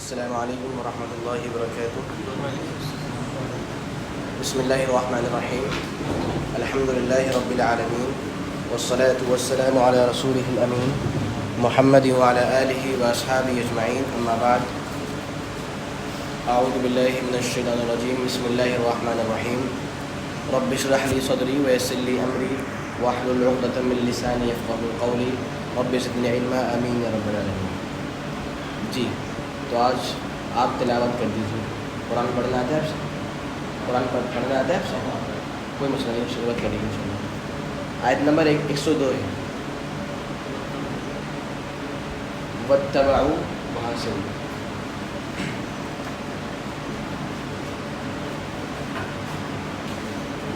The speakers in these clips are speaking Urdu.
السلام علیکم ورحمۃ اللہ وبرکاتہ. بسم اللہ الرحمن الرحیم. الحمد للہ رب العالمین والصلاة والسلام علی رسولہ الامین محمد وعلی آلہ واصحابہ اجمعین. اما بعد. اعوذ باللہ من الشیطان الرجیم. بسم اللہ الرحمن الرحیم. رب اشرح لی صدری ویسر لی امری واحلل عقدۃ من لسانی یفقہوا قولی رب زدنی علما. آمین یا رب العالمین. جی تو آج آپ تلاوت کر دیجیے. قرآن پڑھنا آتا ہے آپ سے؟ قرآن پڑھنا آتا ہے آپ سے؟ کوئی مسئلہ نہیں, شروعات کریے ان شاء اللہ. آیت نمبر 102 ہے. واتبعوا, وہاں سے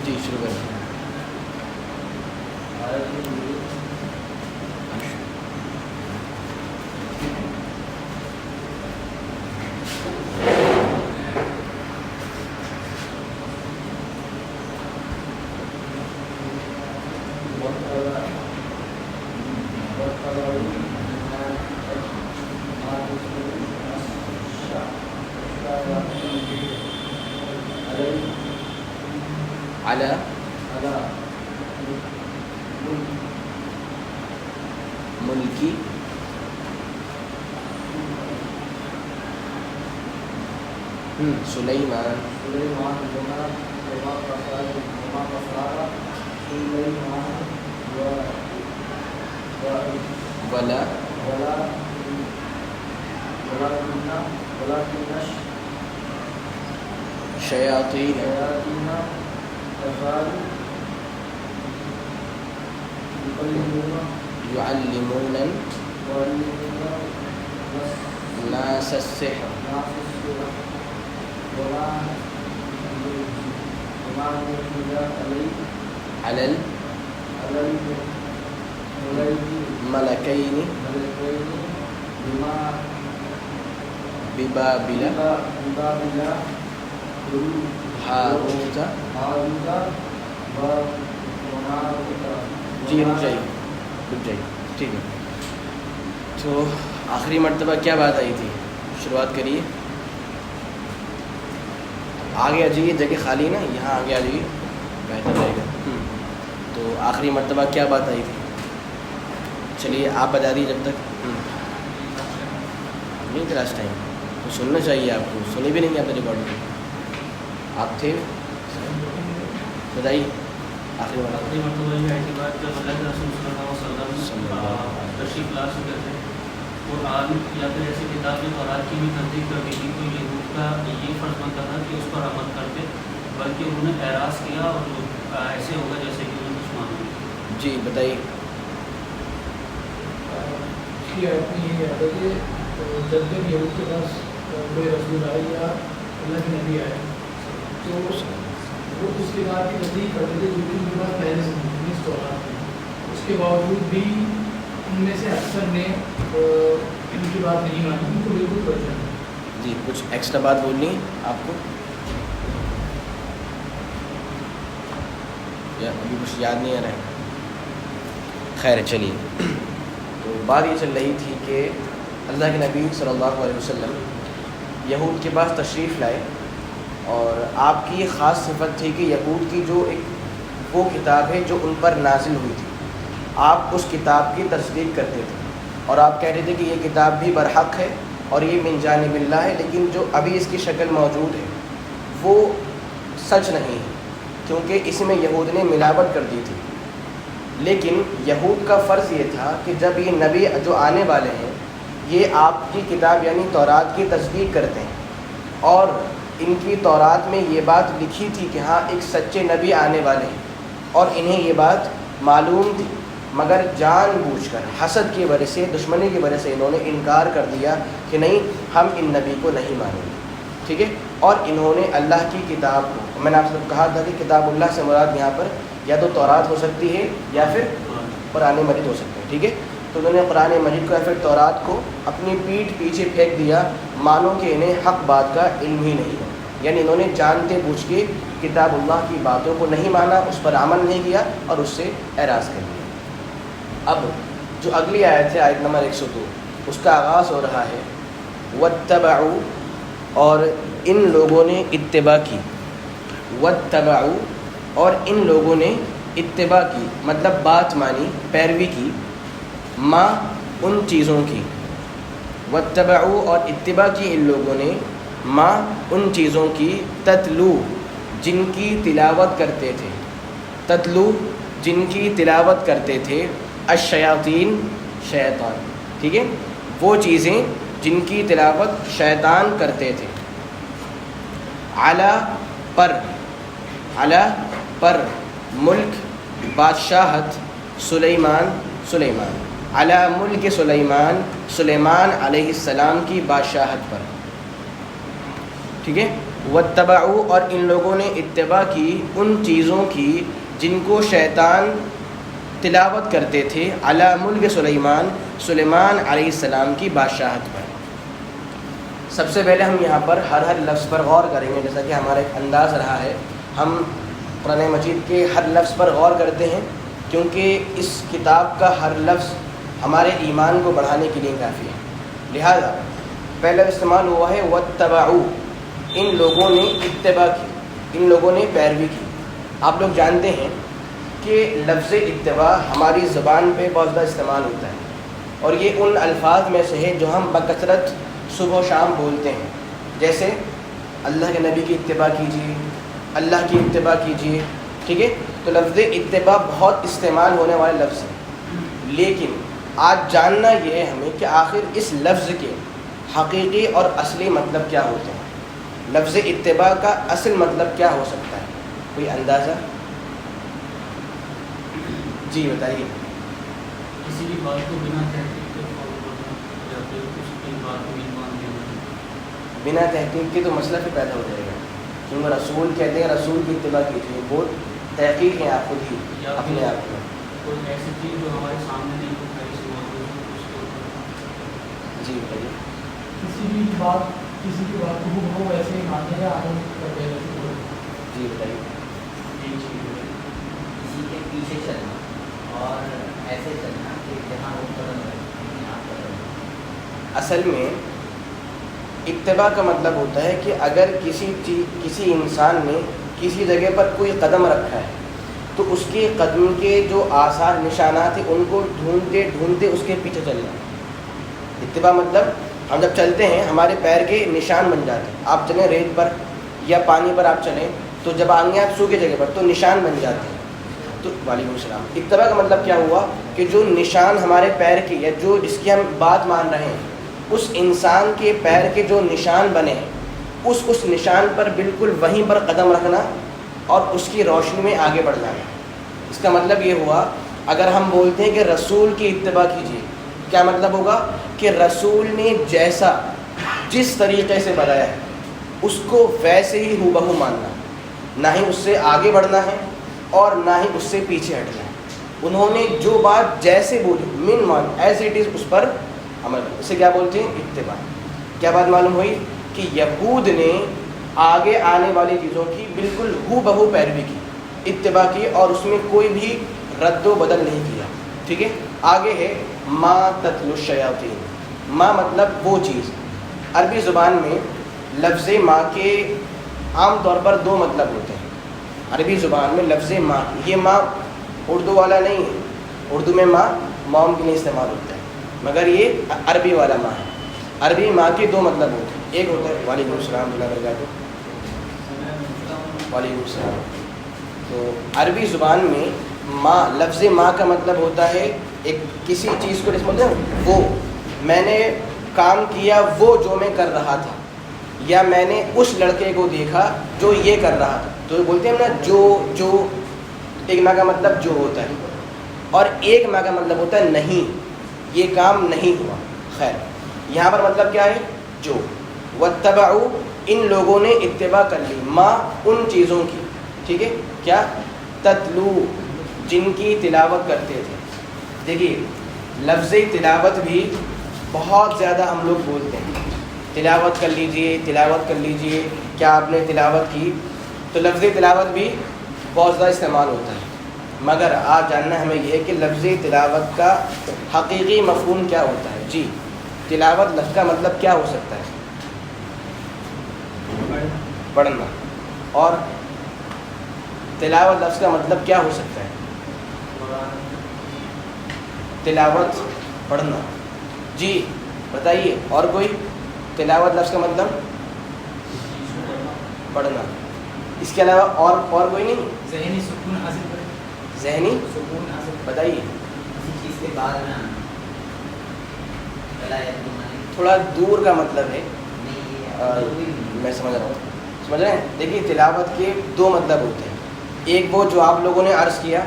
جی شروع کریں. ملکی سلیمان ولا شیاطین يعلمون الناس السحر على الملكين ببابل هاروت. جی رک جائیے. ٹھیک ہے. تو آخری مرتبہ کیا بات آئی تھی؟ شروعات کریے. آگے آ جائیے, جگہ خالی نا, یہاں آگے آ جائیے, بہتر رہے گا. تو آخری مرتبہ کیا بات آئی تھی؟ چلیے آپ بتا دیجیے جب تک. نہیں تھا لاسٹ ٹائم تو سننا چاہیے آپ کو. سنی بھی نہیں آپ نے ریکارڈنگ. آپ تھے, بتائیے. آخری مرتبہ یہ ہے کہ بات جب اللہ کے رسول صلی اللہ علیہ وسلم تشریف لا چکے تھے, قرآن یا پھر ایسی کتاب جو تورات کی بھی تصدیق کر دی تھی, تو یہود کا یہ فرض بنتا تھا کہ اس پر عمل کرتے, بلکہ انہوں نے اعراض کیا اور ایسے ہوگا جیسے کہ انہوں نے کچھ مانگا. جی بتائیے. اپنی یہ ہے کہ جب تک یہود کے پاس کوئی رسول آئے یا اللہ کے نبی آئے تو وہ اس کے بعد کی تصدیق کرتے تھے, جو کہ ان کے پاس پہلے سے تورات تھی. اس کے باوجود بھی ان میں سے اکثر نے ان کی بات نہیں مانی, ان کو بالکل پریشان. جی کچھ ایکسٹرا بات بولنی ہے آپ کو یا ابھی کچھ یاد نہیں آ رہا ہے؟ خیر چلیے. تو بات یہ چل رہی تھی کہ اللہ کے نبی صلی اللہ علیہ وسلم یہود کے پاس تشریف لائے, اور آپ کی یہ خاص صفت تھی کہ یہود کی جو ایک وہ کتاب ہے جو ان پر نازل ہوئی تھی, آپ اس کتاب کی تصدیق کرتے تھے, اور آپ کہتے تھے کہ یہ کتاب بھی برحق ہے اور یہ من جانب اللہ ہے, لیکن جو ابھی اس کی شکل موجود ہے وہ سچ نہیں ہے, کیونکہ اس میں یہود نے ملاوٹ کر دی تھی. لیکن یہود کا فرض یہ تھا کہ جب یہ نبی جو آنے والے ہیں یہ آپ کی کتاب یعنی تورات کی تصدیق کرتے ہیں, اور ان کی تورات میں یہ بات لکھی تھی کہ ہاں ایک سچے نبی آنے والے ہیں, اور انہیں یہ بات معلوم تھی, مگر جان بوجھ کر حسد کی وجہ سے, دشمنی کی وجہ سے انہوں نے انکار کر دیا کہ نہیں ہم ان نبی کو نہیں مانیں گے. ٹھیک ہے. اور انہوں نے اللہ کی کتاب کو, میں نے آپ سے کہا تھا کہ کتاب اللہ سے مراد یہاں پر یا تو تورات ہو سکتی ہے یا پھر قرآن مجید ہو سکتا ہے. ٹھیک ہے. تو انہوں نے قرآن مجید کو یا پھر تورات کو اپنی پیٹھ پیچھے پھینک دیا, مانو کہ انہیں حق بات کا علم ہی نہیں ہے. یعنی انہوں نے جانتے بوجھ کے کتاب اللہ کی باتوں کو نہیں مانا, اس پر عمل نہیں کیا اور اس سے اعراض کر دیا. اب جو اگلی آیت ہے, آیت نمبر 102, اس کا آغاز ہو رہا ہے واتبعوا اور ان لوگوں نے اتباع کی، واتبعوا اور ان لوگوں نے اتباع کی مطلب بات مانی، پیروی کی، ما ان چیزوں کی، واتبعوا اور اتباع کی ان لوگوں نے ما ان چیزوں کی، تتلو جن کی تلاوت کرتے تھے، تتلو جن کی تلاوت کرتے تھے، الشیاطین شیطان، ٹھیک ہے، وہ چیزیں جن کی تلاوت شیطان کرتے تھے، علی پر ملک بادشاہت سلیمان علی ملک سلیمان علیہ السلام کی بادشاہت پر، ٹھیک ہے، واتبعوا اور ان لوگوں نے اتباع کی ان چیزوں کی جن کو شیطان تلاوت کرتے تھے، علی ملک سلیمان علیہ السلام کی بادشاہت پر۔ سب سے پہلے ہم یہاں پر ہر لفظ پر غور کریں گے، جیسا کہ ہمارا ایک انداز رہا ہے، ہم قرآن مجید کے ہر لفظ پر غور کرتے ہیں کیونکہ اس کتاب کا ہر لفظ ہمارے ایمان کو بڑھانے کے لیے کافی ہے۔ لہذا پہلا استعمال ہوا ہے واتبعوا، ان لوگوں نے اتباع کی، ان لوگوں نے پیروی کی۔ آپ لوگ جانتے ہیں کہ لفظ اتباع ہماری زبان پہ بہت زیادہ استعمال ہوتا ہے، اور یہ ان الفاظ میں سے ہے جو ہم بکثرت صبح و شام بولتے ہیں، جیسے اللہ کے نبی کی اتباع کیجیے، اللہ کی اتباع کیجیے، ٹھیک ہے، تو لفظ اتباع بہت استعمال ہونے والے لفظ ہیں۔ لیکن آج جاننا یہ ہے ہمیں کہ آخر اس لفظ کے حقیقی اور اصلی مطلب کیا ہوتے ہیں، لفظ اتباع کا اصل مطلب کیا ہو سکتا ہے، کوئی اندازہ؟ جی بتائیے۔ کسی بھی بات کو بنا تحقیق کے فالو کرنا یا پھر اس کی بات کو ایمان دینا۔ بنا تحقیق کے تو مسئلہ پھر پیدا ہو جائے گا، کیونکہ رسول کہتے ہیں رسول کی اتباع کیجیے، وہ تحقیق ہے آپ خود ہی اپنے آپ میں۔ کوئی ایسی چیز جو ہمارے سامنے نہیں دکھائی سی اس کے اوپر۔ جی بتائیے۔ کسی کی بات کو وہ ویسے ہی ماننے یا عمل کرتے ہیں۔ جی بتائیے۔ کسی کے پیچھے چلنا اور ایسے چلنا کہ جہاں وہ قدم رکھتے ہیں آپ قدم رکھتے ہیں۔ اصل میں اتباع کا مطلب ہوتا ہے کہ اگر کسی انسان نے کسی جگہ پر کوئی قدم رکھا ہے تو اس کے قدم کے جو آثار نشانات ہیں ان کو ڈھونڈتے ڈھونڈتے اس کے پیچھے چلنا۔ اتباع مطلب ہم جب چلتے ہیں ہمارے پیر کے نشان بن جاتے ہیں، آپ چلیں ریت پر یا پانی پر آپ چلیں تو جب آئیں گے آپ سوکھی جگہ پر تو نشان بن جاتے ہیں۔ تو وعلیکم السلام۔ اتباع کا مطلب کیا ہوا کہ جو نشان ہمارے پیر کے یا جو جس کی ہم بات مان رہے ہیں اس انسان کے پیر کے جو نشان بنے ہیں اس نشان پر بالکل وہیں پر قدم رکھنا اور اس کی روشنی میں آگے بڑھنا ہے۔ اس کا مطلب یہ ہوا اگر ہم بولتے ہیں کہ رسول کی اتباع کیجیے، کیا مطلب ہوگا کہ رسول نے جس طریقے سے بتایا ہے اس کو ویسے ہی ہو بہو ماننا، نہ ہی اس سے آگے بڑھنا ہے اور نہ ہی اس سے پیچھے ہٹنا ہے۔ انہوں نے جو بات جیسے بولی من ایز اٹ از اس پر عمل، اسے کیا بولتے ہیں اتباع۔ کیا بات معلوم ہوئی کہ یہود نے آگے آنے والی چیزوں کی بالکل ہو بہو پیروی کی، اتباع کی، اور اس میں کوئی بھی رد و بدل نہیں کیا، ٹھیک ہے۔ آگے ہے ما تتلو الشیاطین۔ ما مطلب وہ چیز۔ عربی زبان میں لفظ ما کے عام طور پر دو مطلب ہوتے ہیں۔ عربی زبان میں لفظ ما، یہ ما اردو والا نہیں ہے، اردو میں ما موم کے لیے استعمال ہوتا ہے، مگر یہ عربی والا ما ہے۔ عربی ما کے دو مطلب ہوتے ہیں، ایک ہوتا ہے وعلیکم السلام وبرکاتہ، وعلیکم السلام۔ تو عربی زبان میں ما، لفظ ما کا مطلب ہوتا ہے ایک کسی چیز کو جس مطلب وہ میں نے کام کیا وہ جو میں کر رہا تھا، یا میں نے اس لڑکے کو دیکھا جو یہ کر رہا تھا، تو بولتے ہیں نا جو ایک ما کا مطلب جو ہوتا ہے، اور ایک ما کا مطلب ہوتا ہے نہیں، یہ کام نہیں ہوا۔ خیر یہاں پر مطلب کیا ہے جو، واتبعوا ان لوگوں نے اتباع کر لی، ما ان چیزوں کی، ٹھیک ہے، کیا تتلو جن کی تلاوت کرتے تھے۔ دیکھیے لفظ تلاوت بھی بہت زیادہ ہم لوگ بولتے ہیں، تلاوت کر لیجئے، تلاوت کر لیجئے، کیا آپ نے تلاوت کی، تو لفظ تلاوت بھی بہت زیادہ استعمال ہوتا ہے، مگر آج جاننا ہمیں یہ ہے کہ لفظ تلاوت کا حقیقی مفہوم کیا ہوتا ہے۔ جی تلاوت لفظ کا مطلب کیا ہو سکتا ہے؟ پڑھنا. اور تلاوت لفظ کا مطلب کیا ہو سکتا ہے؟ تلاوت پڑھنا. جی بتائیے. اور کوئی؟ تلاوت لفظ کا مطلب پڑھنا. اس کے علاوہ اور کوئی نہیں؟ ذہنی سکون حاصل کرے. ذہنی سکون حاصل بتائیے. کسی چیز کے بعد نا تھوڑا دور کا مطلب ہے. نہیں میں سمجھ رہا ہوں. سمجھ رہے ہیں؟ دیکھیے تلاوت کے دو مطلب ہوتے ہیں. ایک وہ جو آپ لوگوں نے عرض کیا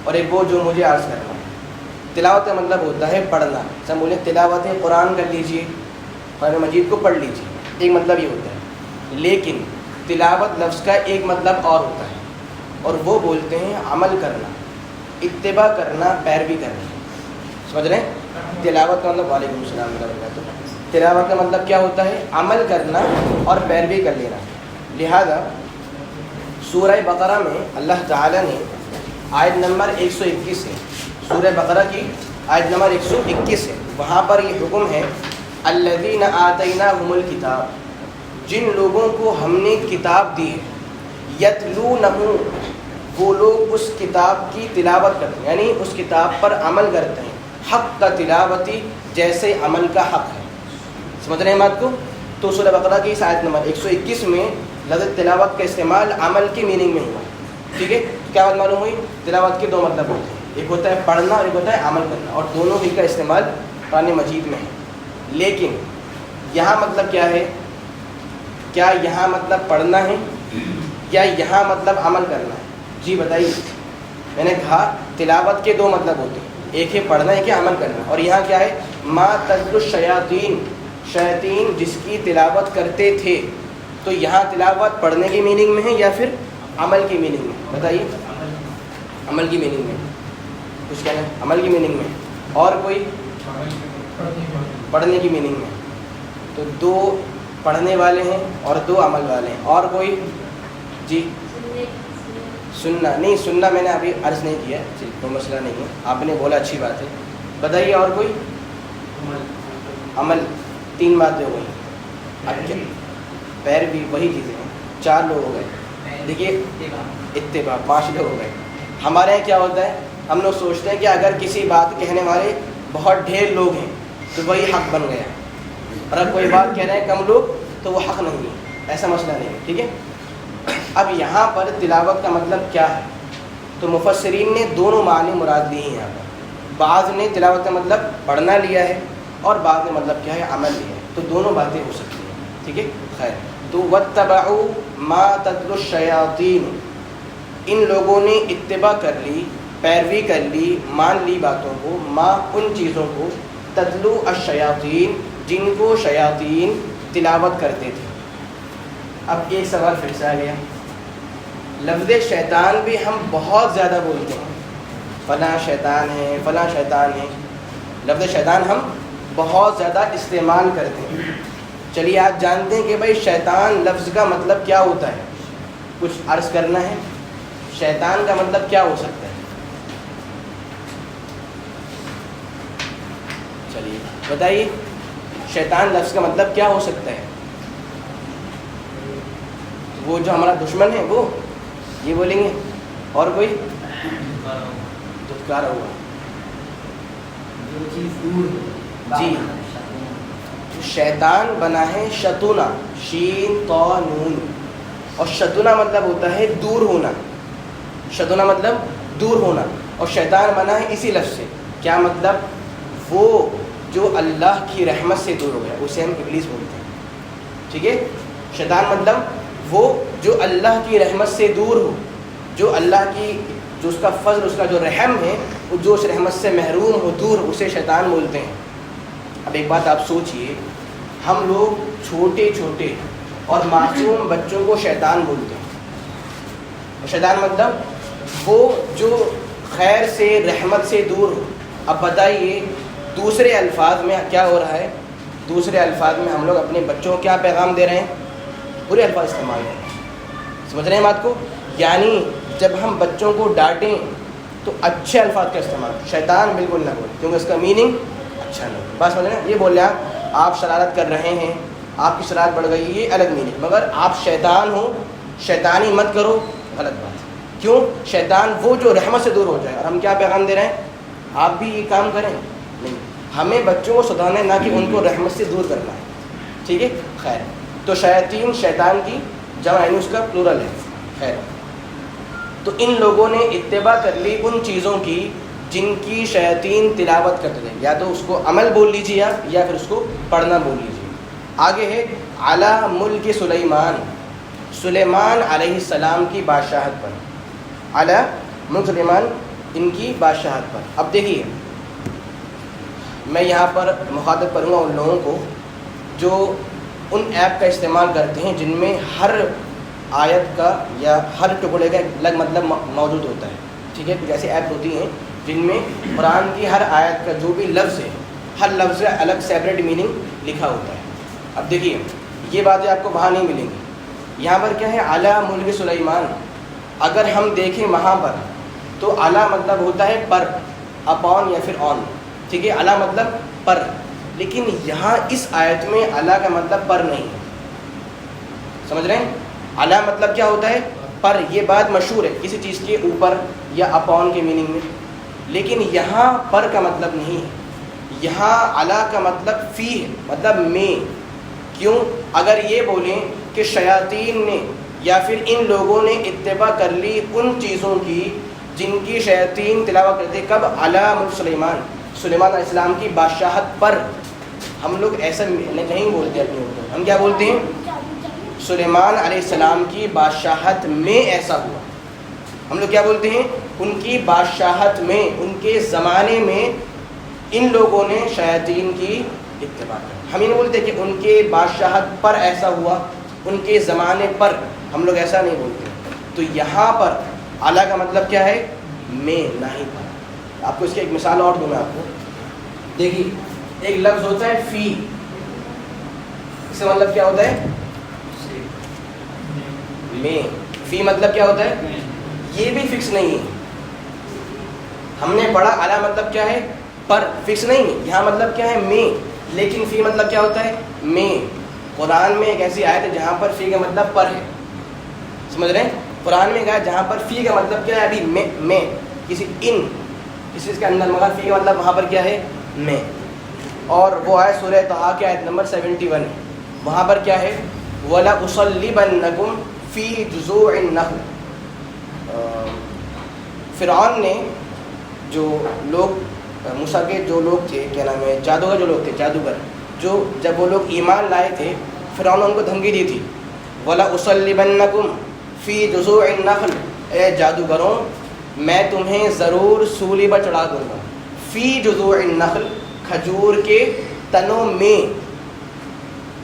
اور ایک وہ جو مجھے عرض کرنا ہے. تلاوت کا مطلب ہوتا ہے پڑھنا. سب بولے تلاوت قرآن کر لیجئے, قرآن مجید کو پڑھ لیجئے, ایک مطلب یہ ہوتا ہے. لیکن تلاوت لفظ کا ایک مطلب اور ہوتا ہے اور وہ بولتے ہیں عمل کرنا, اتباع کرنا, پیروی کرنا. سمجھ رہے ہیں؟ تلاوت کا مطلب وعلیکم السلام ورحمۃ اللہ. تلاوت کا مطلب کیا ہوتا ہے؟ عمل کرنا اور پیروی کر لینا. لہذا سورہ بقرہ میں اللہ تعالیٰ نے آیت نمبر 121 ہے, سورہ بقرہ کی آیت نمبر 121 ہے, وہاں پر یہ حکم ہے الذین آتیناہم الکتاب, جن لوگوں کو ہم نے کتاب دی ہے, یتلونہ, وہ لوگ اس کتاب کی تلاوت کرتے ہیں, یعنی اس کتاب پر عمل کرتے ہیں, حق کا تلاوتی, جیسے عمل کا حق ہے. سمجھ رہے ہیں بات کو؟ تو سورہ بقرہ کی اس آیت نمبر 121 میں لفظ تلاوت کا استعمال عمل کی میننگ میں ہوا. ٹھیک ہے, کیا بات معلوم ہوئی؟ تلاوت کے دو مطلب ہوتے ہیں, ایک ہوتا ہے پڑھنا اور ایک ہوتا ہے عمل کرنا, اور دونوں ہی کا استعمال قرآن مجید میں ہے. لیکن یہاں مطلب کیا ہے؟ کیا یہاں مطلب پڑھنا ہے یا یہاں مطلب عمل کرنا ہے؟ جی بتائیے. میں نے کہا تلاوت کے دو مطلب ہوتے ہیں, ایک ہے پڑھنا, ایک ہے عمل کرنا. اور یہاں کیا ہے؟ ما تتلو الشیاطین, شیاطین جس کی تلاوت کرتے تھے. تو یہاں تلاوت پڑھنے کی میننگ میں ہے یا پھر عمل کی میننگ میں؟ بتائیے. عمل کی میننگ میں. کچھ کہنا ہے؟ عمل کی میننگ میں. اور کوئی؟ پڑھنے کی میننگ میں. تو دو پڑھنے والے ہیں اور دو عمل والے ہیں. اور کوئی؟ جی سننا. نہیں, سننا میں نے ابھی عرض نہیں کیا, کوئی مسئلہ نہیں ہے, آپ نے بولا اچھی بات ہے. بتائیے. اور کوئی؟ عمل. تین باتیں ہو گئی. اب کیا؟ پیر بھی وہی چیزیں ہیں. 4 لوگ ہو گئے. دیکھیے اتباع 5 لوگ ہو گئے. ہمارے یہاں کیا ہوتا ہے؟ ہم لوگ سوچتے ہیں کہ اگر کسی بات کہنے والے بہت ڈھیر لوگ ہیں تو وہی حق بن گیا, اور اگر کوئی بات کہہ رہے ہیں کم لوگ تو وہ حق نہیں ہے. ایسا مسئلہ نہیں ہے. ٹھیک ہے. اب یہاں پر تلاوت کا مطلب کیا ہے؟ تو مفسرین نے دونوں معنی مراد لیے ہیں یہاں پر. بعض نے تلاوت کا مطلب پڑھنا لیا ہے اور بعض نے مطلب کیا ہے؟ عمل لیا ہے. تو دونوں باتیں ہو سکتی ہیں. ٹھیک ہے. خیر. تو واتبعوا ما تتلو الشیاطین, ان لوگوں نے اتباع کر لی, پیروی کر لی, مان لی باتوں کو, ما ان چیزوں کو, تتلو الشیاطین جن کو شیاطین تلاوت کرتے تھے. اب ایک سوال پھر سے آ گیا. لفظ شیطان بھی ہم بہت زیادہ بولتے ہیں, فلاں شیطان ہے, فلاں شیطان ہے. لفظ شیطان ہم بہت زیادہ استعمال کرتے ہیں. چلیے آپ جانتے ہیں کہ بھائی شیطان لفظ کا مطلب کیا ہوتا ہے؟ کچھ عرض کرنا ہے. شیطان کا مطلب کیا ہو سکتا ہے؟ چلیے بتائیے. شیطان لفظ کا مطلب کیا ہو سکتا ہے؟ وہ جو ہمارا دشمن ہے وہ, یہ بولیں گے. اور کوئی؟ دھتکارا ہوا. جو چیز دور ہو. جی, شیطان بنا ہے شتونا, شین تو نون, اور شتونا مطلب ہوتا ہے دور ہونا. شتونا مطلب دور ہونا, اور شیطان بنا ہے اسی لفظ سے. کیا مطلب؟ وہ جو اللہ کی رحمت سے دور ہو گیا, اسے ہم ابلیس بولتے ہیں. ٹھیک ہے. شیطان مطلب وہ جو اللہ کی رحمت سے دور ہو, جو اللہ کی, جو اس کا فضل, اس کا جو رحم ہے, وہ جو اس رحمت سے محروم ہو, دور, اسے شیطان بولتے ہیں. اب ایک بات آپ سوچئے, ہم لوگ چھوٹے چھوٹے اور معصوم بچوں کو شیطان بولتے ہیں. شیطان مطلب وہ جو خیر سے, رحمت سے دور ہو. اب بتائیے دوسرے الفاظ میں کیا ہو رہا ہے؟ دوسرے الفاظ میں ہم لوگ اپنے بچوں کو کیا پیغام دے رہے ہیں؟ برے الفاظ استعمال کریں. سمجھ رہے ہیں بات کو؟ یعنی جب ہم بچوں کو ڈانٹیں تو اچھے الفاظ کا استعمال. شیطان بالکل نہ بولیں, کیونکہ اس کا میننگ اچھا نہیں. بات سمجھ رہے ہیں؟ یہ بول رہے ہیں آپ شرارت کر رہے ہیں، آپ کی شرارت بڑھ گئی، یہ الگ میننگ. مگر آپ شیطان ہو، شیطانی مت کرو، غلط بات ہے. کیوں؟ شیطان وہ جو رحمت سے دور ہو جائے. اور ہم کیا پیغام دے رہے ہیں؟ آپ بھی یہ کام کریں؟ نہیں، ہمیں بچوں کو سدھارنا ہے، نہ کہ ان کو رحمت سے دور کرنا ہے. ٹھیک ہے، خیر. تو شیاطین شیطان کی جمع یعنی اس کا پلورل ہے. خیر، تو ان لوگوں نے اتباع کر لی ان چیزوں کی جن کی شیاطین تلاوت کرتے تھے. یا تو اس کو عمل بول لیجیے آپ، یا پھر اس کو پڑھنا بول لیجیے. آگے ہے علی ملک سلیمان، سلیمان علیہ السلام کی بادشاہت پر. علی ملک سلیمان، ان کی بادشاہت پر. اب دیکھیے، میں یہاں پر مخاطب کروں گا ان لوگوں کو جو ان ایپ کا استعمال کرتے ہیں جن میں ہر آیت کا یا ہر ٹکڑے کا ایک الگ مطلب موجود ہوتا ہے. ٹھیک ہے، کچھ ایسی ایپ ہوتی ہیں جن میں قرآن کی ہر آیت کا جو بھی لفظ ہے، ہر لفظ کا الگ سیپریٹ میننگ لکھا ہوتا ہے. اب دیکھیے، یہ باتیں آپ کو وہاں نہیں ملیں گی. یہاں پر کیا ہے؟ اعلیٰ ملک سلیمان. اگر ہم دیکھیں وہاں پر تو اعلیٰ مطلب ہوتا ہے پر، اپون یا پھر آن. ٹھیک ہے، اعلیٰ مطلب پر. لیکن یہاں اس آیت میں اعلیٰ کا مطلب پر نہیں ہے. سمجھ رہے ہیں؟ اعلیٰ مطلب کیا ہوتا ہے؟ پر. یہ بات مشہور ہے کسی چیز کے اوپر یا اپون کے میننگ میں. لیکن یہاں پر کا مطلب نہیں ہے. یہاں اعلیٰ کا مطلب فی ہے، مطلب میں. کیوں؟ اگر یہ بولیں کہ شیاطین نے یا پھر ان لوگوں نے اتباع کر لی ان چیزوں کی جن کی شیاطین تلاوت کرتے، کب؟ علی ملک سلیمان، سلیمان علیہ السلام کی بادشاہت پر. ہم لوگ ایسا نہیں بولتے اپنی اردو، ہم کیا بولتے ہیں؟ سلیمان علیہ السلام کی بادشاہت میں ایسا ہوا. ہم لوگ کیا بولتے ہیں؟ ان کی بادشاہت میں، ان کے زمانے میں ان لوگوں نے شیاطین کی اتباع کی. ہم یہ نہیں بولتے کہ ان کے بادشاہت پر ایسا ہوا، ان کے زمانے پر. ہم لوگ ایسا نہیں بولتے. تو یہاں پر اعلیٰ کا مطلب کیا ہے؟ میں، نہ ہی پر. آپ کو اس کی ایک مثال اور دوں میں آپ کو. دیکھیے، ایک لفظ ہوتا ہے فی، اس کا مطلب کیا ہوتا ہے؟ میں. فی مطلب کیا ہوتا ہے؟ یہ بھی فکس نہیں ہے. ہم نے پڑھا اعلیٰ مطلب کیا ہے؟ پر. فکس نہیں ہے. یہاں مطلب کیا ہے؟ میں. لیکن فی مطلب کیا ہوتا ہے؟ میں. قرآن میں ایک ایسی آیت ہے جہاں پر فی کا مطلب پر ہے. سمجھ رہے ہیں؟ قرآن میں کہا جہاں پر فی کا مطلب کیا ہے؟ ابھی میں کسی ان کسی چیز کے اندر، مگر فی کا مطلب وہاں پر کیا ہے؟ میں. اور وہ آیت سورہ طٰہٰ کی آیت نمبر 71 ہے. وہاں پر کیا ہے؟ وَلَأُصَلِّبَنَّكُمْ فِي جُذُوعِ النَّخْلِ. فرعون نے جو لوگ موسیٰ کے جو لوگ تھے، کیا نام ہے، جادوگر جو لوگ تھے، جادوگر جو جب وہ لوگ ایمان لائے تھے، فرعون نے ان کو دھمکی دی تھی، وَلَأُصَلِّبَنَّكُمْ فِي جُذُوعِ النَّخْلِ. اے جادوگروں، میں تمہیں ضرور سولی پر چڑھا دوں گا. فی جذوع النخل، کھجور کے تنوں میں.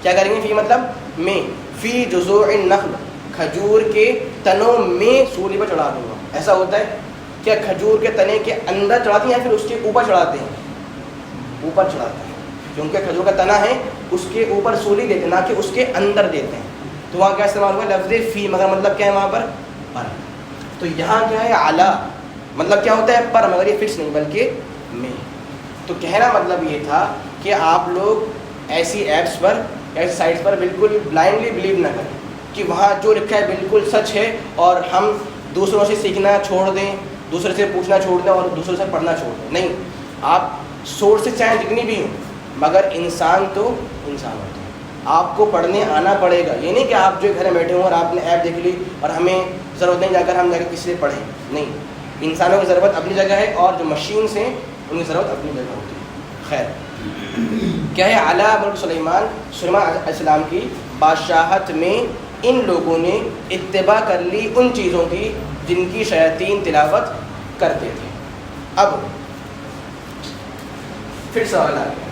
کیا کریں گے؟ فی مطلب میں. فی جذوع النخل، کھجور کے تنوں میں سولی پر چڑھا دوں گا. ایسا ہوتا ہے کیا کھجور کے تنے کے اندر چڑھاتے ہیں یا پھر اس کے اوپر چڑھاتے ہیں؟ اوپر چڑھاتے ہیں، کیونکہ کھجور کا تنا ہے اس کے اوپر سولی دیتے ہیں، نہ کہ اس کے اندر دیتے ہیں. تو وہاں کیا استعمال ہوا؟ لفظ فی، مگر مطلب کیا ہے وہاں پر؟ پر. تو یہاں کیا ہے؟ اعلیٰ مطلب کیا ہوتا ہے؟ پر، مگر یہ فکس نہیں بلکہ میں. تو کہنا مطلب یہ تھا کہ آپ لوگ ایسی ایپس پر، ایسی سائٹس پر بالکل بلائنڈلی بلیو نہ کریں کہ وہاں جو لکھا ہے بالکل سچ ہے اور ہم دوسروں سے سیکھنا چھوڑ دیں، دوسرے سے پوچھنا چھوڑ دیں اور دوسروں سے پڑھنا چھوڑ دیں. نہیں، آپ سورسز چاہے جتنی بھی ہوں، مگر انسان تو انسان ہوتا ہے. آپ کو پڑھنے آنا پڑے گا. یہ نہیں کہ آپ جو گھر میں بیٹھے ہوں اور آپ نے ایپ دیکھ لی اور ہمیں ضرورت نہیں ہم جا کے کسی سے پڑھیں. نہیں، انسانوں کی ضرورت اپنی جگہ ہے اور جو مشینس ہیں ان کی ضرورت اپنی جگہ ہوتی ہے. خیر، کیا ہے؟ اعلیٰ ملک سلیمان، سلیمان علیہ السلام کی بادشاہت میں ان لوگوں نے اتباع کر لی ان چیزوں کی جن کی شیاطین تلاوت کرتے تھے. اب پھر سوال آ گیا،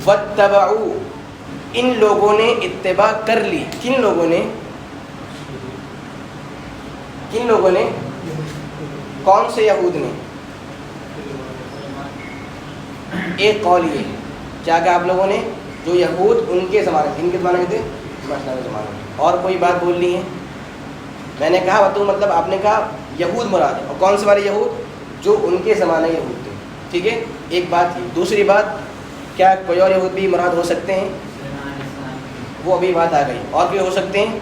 وَاتَّبَعُوا، ان لوگوں نے اتباع کر لی. کن لوگوں نے؟ کن لوگوں نے؟ کون سے یہود نے؟ ایک قول یہ ہے. کیا کہا آپ لوگوں نے؟ جو یہود ان کے زمانے، جن کے زمانے میں تھے، زمانے میں. اور کوئی بات بولنی ہے؟ میں نے کہا تو مطلب آپ نے کہا یہود مراد ہے. اور کون سے والے یہود؟ جو ان کے زمانے یہود تھے. ٹھیک ہے، ایک بات یہ. دوسری بات کیا کوئی اور یہود بھی مراد ہو سکتے ہیں؟ سلیمان علیہ السلام کی وہ ابھی بات آ گئی. اور کوئی ہو سکتے ہیں؟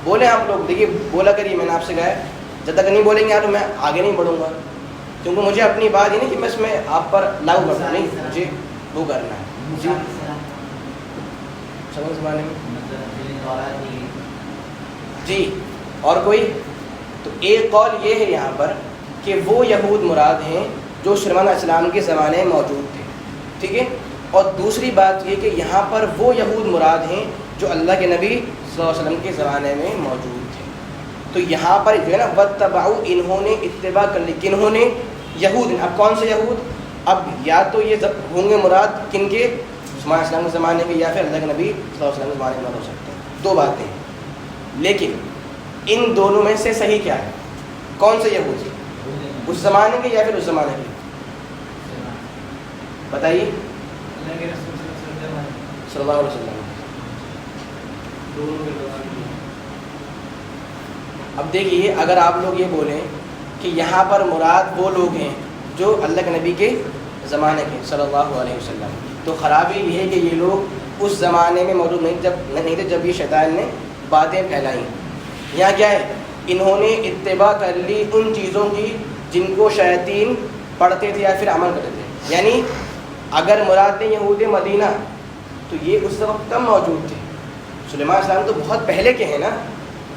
بولیں آپ لوگ. دیکھیے بولا کریے، میں نے آپ سے کہا ہے جب تک نہیں بولیں گے یار میں آگے نہیں بڑھوں گا، کیونکہ مجھے اپنی بات یہ نہیں کہ بس میں آپ پر لاگو کرتا نہیں، مجھے وہ کرنا ہے. موسیٰ علیہ السلام سمجھ زمانے میں مطلب جنہیں تورات دی گئی. جی. اور کوئی؟ تو ایک قول یہ ہے یہاں پر کہ وہ یہود مراد ہیں جو سلیمان علیہ السلام کے زمانے میں موجود تھے، ٹھیک ہے. اور دوسری بات یہ کہ یہاں پر وہ یہود مراد ہیں جو اللہ کے نبی صلی اللہ علیہ وسلم کے زمانے میں موجود تھے. تو یہاں پر جو ہے نا وَاتَّبَعُوا، انہوں نے اتباع کر لی. کنہوں نے؟ یہود نے. اب کون سے یہود؟ اب یا تو یہ ہوں گے مراد کن کے؟ سلیمان علیہ السلام کے زمانے کے، یا پھر اللہ کے نبی صلی اللہ علیہ وسلم کے زمانے میں ہو سکتے ہیں. دو باتیں. لیکن ان دونوں میں سے صحیح کیا ہے؟ کون سے یہود؟ اس زمانے کے یا پھر اس زمانے کے؟ بتائیے. اللہ کے رسول صلی اللہ علیہ وسلم. دونوں کے دوران بھی اب دیکھیے اگر آپ لوگ یہ بولیں کہ یہاں پر مراد وہ لوگ ہیں جو اللہ کے نبی کے زمانے کے صلی اللہ علیہ وسلم، تو خرابی یہ ہے کہ یہ لوگ اس زمانے میں موجود نہیں تھے جب یہ شیطان نے باتیں پھیلائیں. یہاں کیا ہے؟ انہوں نے اتباع کر لی ان چیزوں کی جن کو شیاطین پڑھتے تھے یا پھر عمل کرتے تھے. یعنی اگر مراد نے یہود مدینہ تو یہ اس وقت کم موجود تھے. سلیمان علیہ السلام تو بہت پہلے کے ہیں نا،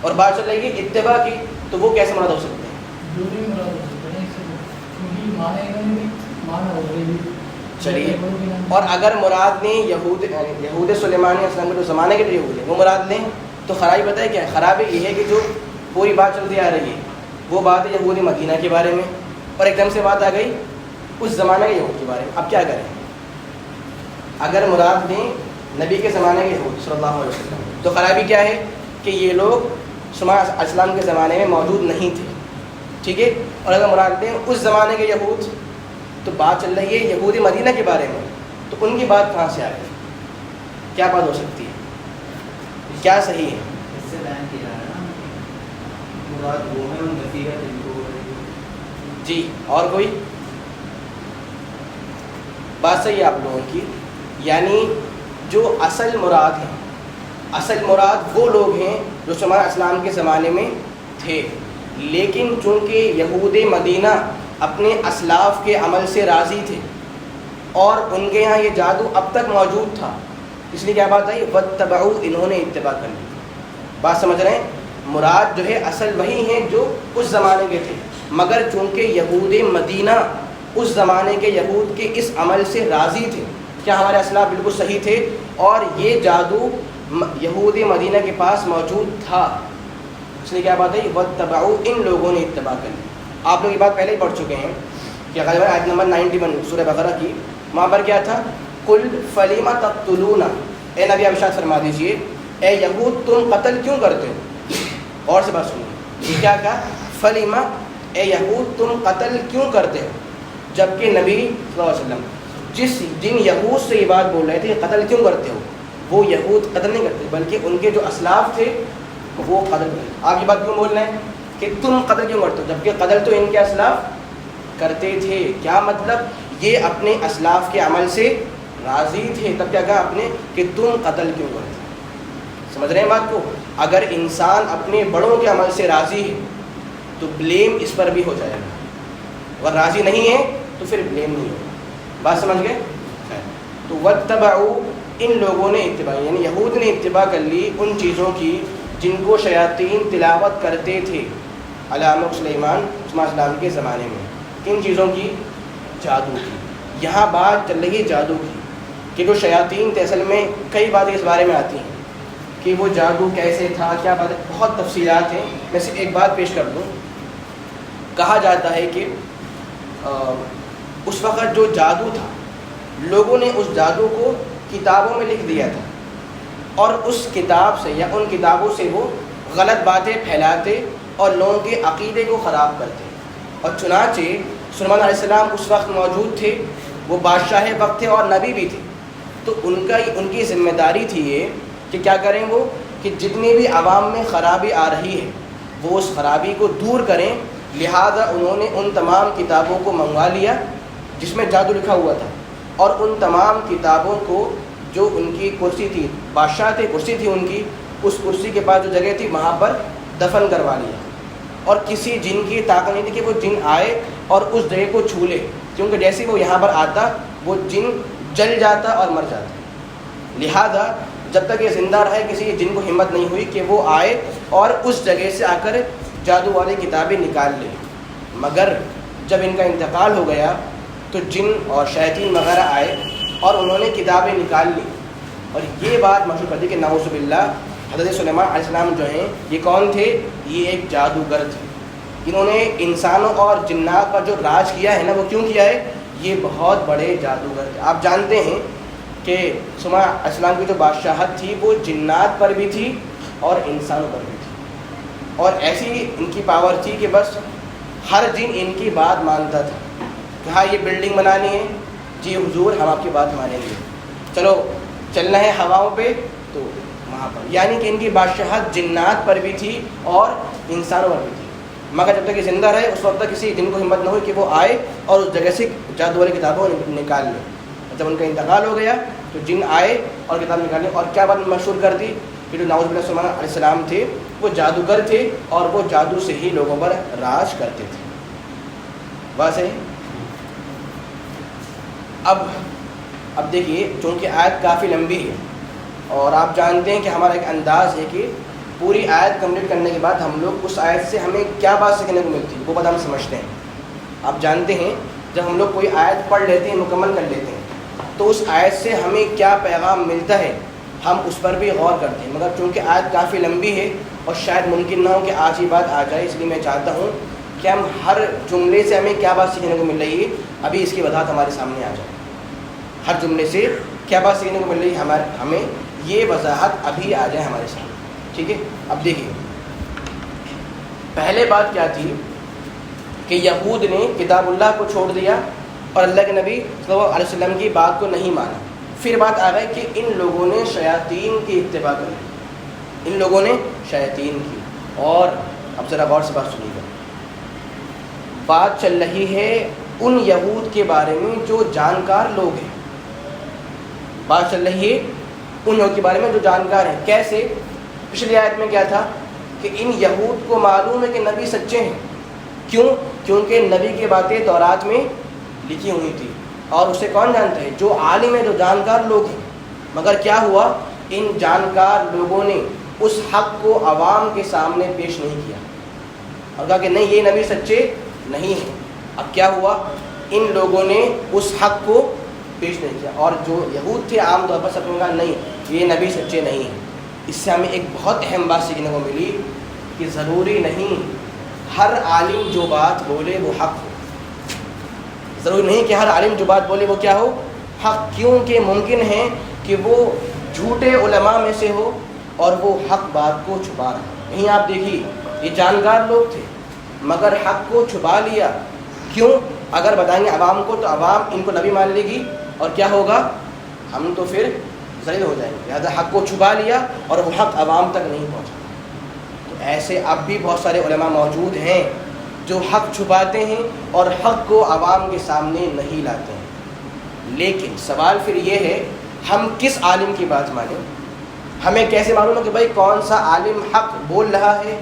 اور بات چل رہی ہے اتباع کی، تو وہ کیسے مراد ہو سکتے ہیں؟ جو بھی مراد ہو سکتے ہیں اس سے، کیونکہ معنی انہوں نے بھی معنی ہو رہی ہے. چلیے. اور اگر مراد نے یہود سلیمان علیہ السلام کے جو زمانے کے جو یہود ہیں وہ مراد لیں تو خرابی بتائے کیا ہے؟ خرابی یہ ہے کہ جو پوری بات چلتی آ رہی ہے وہ بات ہے یہود مدینہ کے بارے میں، اور ایک دم سے بات آ گئی اس زمانے کے یہود کے بارے میں. اب کیا کریں؟ اگر مراد لیں نبی کے زمانے کے یہود صلی اللہ علیہ وسلم تو خرابی کیا ہے کہ یہ لوگ سلیمان علیہ السلام کے زمانے میں موجود نہیں تھے، ٹھیک ہے. اور اگر مراد لیں اس زمانے کے یہود تو بات چل رہی ہے یہود مدینہ کے بارے میں، تو ان کی بات کہاں سے آ گئی؟ کیا بات ہو سکتی ہے؟ کیا صحیح ہے؟ اس سے بیان کیا جا رہا ہے نا مراد وہ ہے نصیحت ان کو ہو رہی ہے. جی. اور کوئی بات صحیح ہے آپ لوگوں کی. یعنی جو اصل مراد ہیں، اصل مراد وہ لوگ ہیں جو سلیمان علیہ السلام کے زمانے میں تھے، لیکن چونکہ یہود مدینہ اپنے اسلاف کے عمل سے راضی تھے اور ان کے یہاں یہ جادو اب تک موجود تھا، اس لیے کیا بات آئی؟ وَاتَّبَعُوا، انہوں نے اتباع کر لی. بات سمجھ رہے ہیں؟ مراد جو ہے اصل وہی ہیں جو اس زمانے کے تھے، مگر چونکہ یہود مدینہ اس زمانے کے یہود کے اس عمل سے راضی تھے، کیا ہمارے اسلاف بالکل صحیح تھے، اور یہ جادو یہود مدینہ کے پاس موجود تھا، اس لیے کیا بات ہے؟ وَاتَّبَعُوا، ان لوگوں نے اتباع کر لی. آپ لوگ یہ بات پہلے ہی پڑھ چکے ہیں کہ غالباً آیت نمبر 91 سورہ بقرہ کی، وہاں پر کیا تھا؟ قُلْ فَلِمَ تَقْتُلُونَ، اے نبی ارشاد فرما دیجئے اے یہود تم قتل کیوں کرتے ہو؟ اور سے بات سنیے، یہ کیا کہا؟ فَلِمَ، اے یہود تم قتل کیوں کرتے ہو؟ جبکہ نبی صلی اللہ علیہ وسلم جن یہود سے یہ بات بول رہے تھے قتل کیوں کرتے ہو، وہ یہود قتل نہیں کرتے بلکہ ان کے جو اسلاف تھے وہ قتل کرتے. آپ یہ بات کیوں بول رہے ہیں کہ تم قتل کیوں کرتے ہو، جبکہ قتل تو ان کے اسلاف کرتے تھے؟ کیا مطلب؟ یہ اپنے اسلاف کے عمل سے راضی تھے، تب کیا کہا اپنے کہ تم قتل کیوں کرتے ہو. سمجھ رہے ہیں بات کو؟ اگر انسان اپنے بڑوں کے عمل سے راضی ہے تو بلیم اس پر بھی ہو جائے گا، اگر راضی نہیں ہے تو پھر بلیم نہیں ہوگا. بات سمجھ گئے؟ تو وَاتَّبَعُوا، ان لوگوں نے اتباع، یعنی یہود نے اتباع کر لی ان چیزوں کی جن کو شیاطین تلاوت کرتے تھے علامہ سلیمان علیہ السلام کے زمانے میں. کن چیزوں کی؟ جادو کی. یہاں بات چل رہی ہے جادو کی کہ جو شیاطین تھے، اصل میں کئی باتیں اس بارے میں آتی ہیں کہ وہ جادو کیسے تھا، کیا بات ہے، بہت تفصیلات ہیں. میں سے ایک بات پیش کر دوں. کہا جاتا ہے کہ اس وقت جو جادو تھا لوگوں نے اس جادو کو کتابوں میں لکھ دیا تھا، اور اس کتاب سے یا ان کتابوں سے وہ غلط باتیں پھیلاتے اور لوگوں کے عقیدے کو خراب کرتے. اور چنانچہ سلیمان علیہ السلام اس وقت موجود تھے، وہ بادشاہ وقت تھے اور نبی بھی تھے، تو ان کی ذمہ داری تھی یہ کہ کیا کریں وہ کہ جتنی بھی عوام میں خرابی آ رہی ہے وہ اس خرابی کو دور کریں. لہذا انہوں نے ان تمام کتابوں کو منگوا لیا جس میں جادو لکھا ہوا تھا، اور ان تمام کتابوں کو جو ان کی کرسی تھی، بادشاہ تھے، کرسی تھی ان کی، اس کرسی کے پاس جو جگہ تھی وہاں پر دفن کروا لیا، اور کسی جن کی طاقت نہیں تھی کہ وہ جن آئے اور اس جگہ کو چھو لے، کیونکہ جیسے ہی وہ یہاں پر آتا وہ جن جل جاتا اور مر جاتا۔ لہذا جب تک یہ زندہ رہے کسی جن کو ہمت نہیں ہوئی کہ وہ آئے اور اس جگہ سے آ کر جادو والی کتابیں نکال لے، مگر جب ان کا انتقال ہو گیا تو جن اور شیاطین وغیرہ آئے اور انہوں نے کتابیں نکال لی، اور یہ بات مشہور کر دی کہ نعوذ باللہ حضرت سلیمان علیہ السلام جو ہیں یہ کون تھے؟ یہ ایک جادوگر تھے، انہوں نے انسانوں اور جنات پر جو راج کیا ہے نا وہ کیوں کیا ہے؟ یہ بہت بڑے جادوگر تھے۔ آپ جانتے ہیں کہ سلیمان علیہ السلام کی جو بادشاہت تھی وہ جنات پر بھی تھی اور انسانوں پر بھی تھی، اور ایسی ان کی پاور تھی کہ بس ہر جن ان کی بات مانتا تھا کہ ہاں یہ بلڈنگ بنانی ہے، جی حضور ہم آپ کی بات مانیں گے، چلو چلنا ہے ہواؤں پہ تو وہاں پر، یعنی کہ ان کی بادشاہت جنات پر بھی تھی اور انسانوں پر بھی تھی، مگر جب تک یہ زندہ رہے اس وقت تک کسی جن کو ہمت نہ ہوئی کہ وہ آئے اور اس جگہ سے جادو والی کتابوں نکال لیں۔ جب ان کا انتقال ہو گیا تو جن آئے اور کتاب نکال لیں، اور کیا بات مشہور کر دی کہ جو نعوذ باللہ سلیمان علیہ السلام تھے وہ جادوگر تھے اور وہ جادو سے ہی لوگوں پر راج کرتے تھے۔ بس ہے۔ اب دیکھیے چونکہ آیت کافی لمبی ہے اور آپ جانتے ہیں کہ ہمارا ایک انداز ہے کہ پوری آیت کمپلیٹ کرنے کے بعد ہم لوگ اس آیت سے ہمیں کیا بات سیکھنے کو ملتی ہے وہ بات ہم سمجھتے ہیں۔ آپ جانتے ہیں جب ہم لوگ کوئی آیت پڑھ لیتے ہیں، مکمل کر لیتے ہیں، تو اس آیت سے ہمیں کیا پیغام ملتا ہے ہم اس پر بھی غور کرتے ہیں، مگر چونکہ آیت کافی لمبی ہے اور شاید ممکن نہ ہو کہ آج ہی بات آ جائے، اس لیے میں چاہتا ہوں کہ ہم ہر جملے سے ہمیں کیا بات سیکھنے کو مل رہی ہے ابھی اس کی وضاحت ہمارے سامنے آ جائے، ہر جملے سے کیا بات سیکھنے کو مل رہی ہے ہمیں یہ وضاحت ابھی آ جائے ہمارے سامنے، ٹھیک ہے۔ اب دیکھیے پہلے بات کیا تھی کہ یہود نے کتاب اللہ کو چھوڑ دیا اور اللہ کے نبی صلی اللہ علیہ وسلم کی بات کو نہیں مانا۔ پھر بات آ گئی کہ ان لوگوں نے شیاطین کی اتباع کری، ان لوگوں نے شیاطین کی، اور اب ذرا غور سے بات سنیے گا، بات چل رہی ہے ان یہود کے بارے میں جو جانکار لوگ ہیں، بات چل رہی ہے ان یہود کے بارے میں جو جانکار ہیں۔ کیسے؟ پچھلی آیت میں کیا تھا کہ ان یہود کو معلوم ہے کہ نبی سچے ہیں، کیوں؟ کیونکہ نبی کی باتیں تورات میں لکھی ہوئی تھی، اور اسے کون جانتا ہے؟ جو عالم ہے، جو جانکار لوگ ہیں۔ مگر کیا ہوا؟ ان جانکار لوگوں نے اس حق کو عوام کے سامنے پیش نہیں کیا اور کہا کہ نہیں یہ نبی سچے نہیں ہیں۔ اب کیا ہوا؟ ان لوگوں نے اس حق کو پیش نہیں کیا، اور جو یہود تھے عام طور پر سب نے کہا نہیں یہ نبی سچے نہیں ہیں۔ اس سے ہمیں ایک بہت اہم بات سیکھنے کو ملی کہ ضروری نہیں ہر عالم جو بات بولے وہ حق ہو، ضروری نہیں کہ ہر عالم جو بات بولے وہ کیا ہو؟ حق، کیونکہ ممکن ہے کہ وہ جھوٹے علماء میں سے ہو اور وہ حق بات کو چھپا رہا ہے۔ یہیں آپ دیکھیے یہ جانکار لوگ تھے مگر حق کو چھپا لیا، کیوں؟ اگر بتائیں گے عوام کو تو عوام ان کو نبی مان لے گی اور کیا ہوگا؟ ہم تو پھر ذلیل ہو جائیں گے، لہٰذا حق کو چھپا لیا اور وہ حق عوام تک نہیں پہنچا۔ تو ایسے اب بھی بہت سارے علماء موجود ہیں جو حق چھپاتے ہیں اور حق کو عوام کے سامنے نہیں لاتے ہیں۔ لیکن سوال پھر یہ ہے ہم کس عالم کی بات مانیں؟ ہمیں کیسے معلوم ہے کہ بھائی کون سا عالم حق بول رہا ہے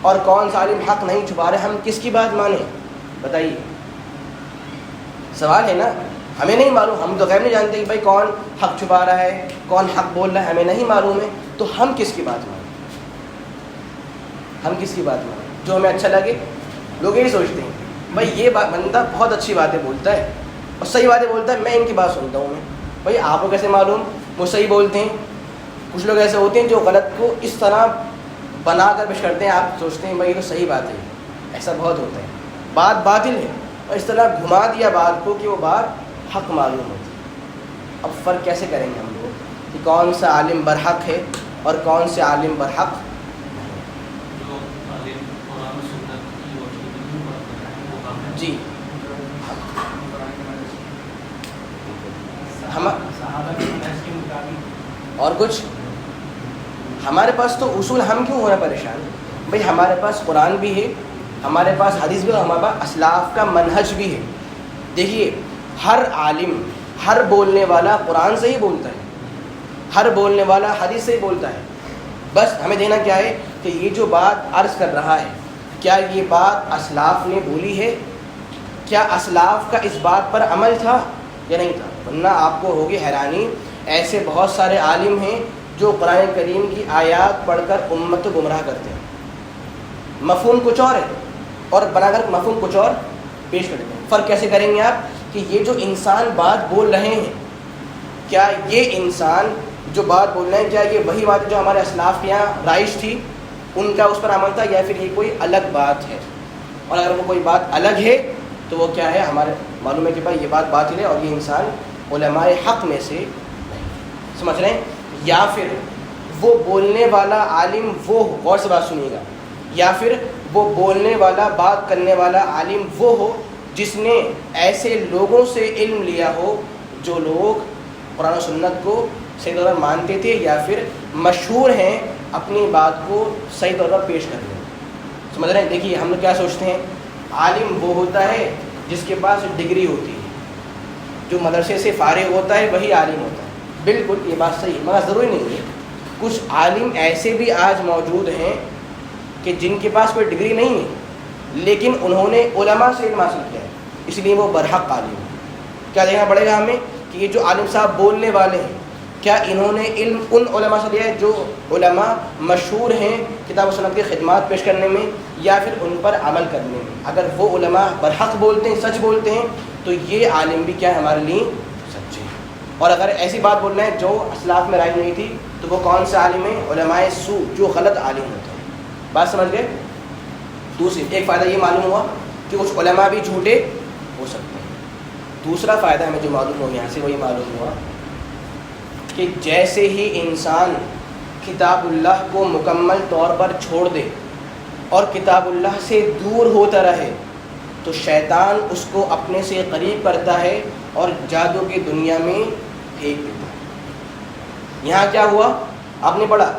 اور کون سا عالم حق نہیں چھپا رہا ہے؟ ہم کس کی بات مانیں بتائیے؟ سوال ہے نا، ہمیں نہیں معلوم، ہم تو غیب نہیں جانتے کہ بھائی کون حق چھپا رہا ہے کون حق بول رہا ہے، ہمیں نہیں معلوم ہے، تو ہم کس کی بات مانیں؟ ہم کس کی بات مانیں؟ جو ہمیں اچھا لگے۔ لوگ یہی سوچتے ہیں بھائی یہ بندہ بہت اچھی باتیں بولتا ہے اور صحیح باتیں بولتا ہے، میں ان کی بات سنتا ہوں۔ میں بھائی آپ کو کیسے معلوم وہ صحیح بولتے ہیں؟ کچھ لوگ ایسے ہوتے ہیں جو غلط کو اس طرح بنا کر پیش کرتے ہیں، آپ سوچتے ہیں بھائی یہ تو صحیح بات ہے، ایسا بہت ہوتا ہے، بات باطل ہے اور اس طرح گھما دیا بات کو کہ وہ بات حق معلوم ہوتی ہے۔ اب فرق کیسے کریں گے ہم لوگ کہ کون سا عالم برحق ہے اور کون سے عالم برحق؟ جی اور کچھ ہمارے پاس تو اصول، ہم کیوں ہونا پریشان؟ بھائی ہمارے پاس قرآن بھی ہے، ہمارے پاس حدیث بھی ہے، ہمارے پاس اسلاف کا منہج بھی ہے۔ دیکھیے ہر عالم ہر بولنے والا قرآن سے ہی بولتا ہے، ہر بولنے والا حدیث سے ہی بولتا ہے. بس ہمیں دیکھنا کیا ہے کہ یہ جو بات عرض کر رہا ہے کیا یہ بات اسلاف نے بولی ہے، کیا اسلاف کا اس بات پر عمل تھا یا نہیں تھا. ورنہ آپ کو ہوگی حیرانی، ایسے بہت سارے عالم ہیں جو قرآن کریم کی آیات پڑھ کر امت کو گمراہ کرتے ہیں. مفہوم کچھ اور ہے اور بنا کر مفہوم کچھ اور پیش کرتے ہیں. فرق کیسے کریں گے آپ کہ یہ جو انسان بات بول رہے ہیں، کیا یہ انسان جو بات بول رہے ہیں کیا یہ وہی بات جو ہمارے اسلاف کے یہاں رائج تھی، ان کا اس پر عمل تھا، یا پھر یہ کوئی الگ بات ہے. اور اگر وہ کوئی بات الگ ہے تو وہ کیا ہے، ہمارے معلوم ہے کہ بھائی یہ بات باطل ہے اور یہ انسان علماء حق میں سے نہیں. سمجھ رہے ہیں؟ یا پھر وہ بولنے والا عالم وہ ہو، غور سے بات سنیے گا، یا پھر وہ بولنے والا بات کرنے والا عالم وہ ہو جس نے ایسے لوگوں سے علم لیا ہو جو لوگ قرآن و سنت کو صحیح طور پر مانتے تھے یا پھر مشہور ہیں اپنی بات کو صحیح طور پر پیش کرنے. سمجھ رہے ہیں؟ دیکھیے ہم لوگ کیا سوچتے ہیں، عالم وہ ہوتا ہے جس کے پاس ڈگری ہوتی ہے، جو مدرسے سے فارغ ہوتا ہے وہی عالم ہوتا ہے. بالکل یہ بات صحیح ہے، مگر ضروری نہیں ہے. کچھ عالم ایسے بھی آج موجود ہیں کہ جن کے پاس کوئی ڈگری نہیں ہے لیکن انہوں نے علماء سے علم حاصل کیا ہے، اس لیے وہ برحق عالم ہیں. کیا دیکھنا پڑے گا ہمیں کہ یہ جو عالم صاحب بولنے والے ہیں کیا انہوں نے علم ان علماء سے لیا ہے جو علماء مشہور ہیں کتاب و سنت کی خدمات پیش کرنے میں یا پھر ان پر عمل کرنے میں. اگر وہ علماء برحق بولتے ہیں، سچ بولتے ہیں، تو یہ عالم بھی کیا ہے ہمارے لیے سچے ہیں. اور اگر ایسی بات بولنا ہے جو اسلاف میں رائج نہیں تھی تو وہ کون سا عالم ہے؟ علماء سو، جو غلط عالم ہوتے ہیں. بات سمجھ گئے؟ دوسری ایک فائدہ یہ معلوم ہوا کہ کچھ علماء بھی جھوٹے ہو سکتے ہیں. دوسرا فائدہ ہمیں جو معلوم ہو یہاں سے وہ یہ معلوم ہوا کہ جیسے ہی انسان کتاب اللہ کو مکمل طور پر چھوڑ دے اور کتاب اللہ سے دور ہوتا رہے تو شیطان اس کو اپنے سے قریب کرتا ہے اور جادو کی دنیا میں پھینک دیتا ہے. یہاں کیا ہوا آپ نے پڑھا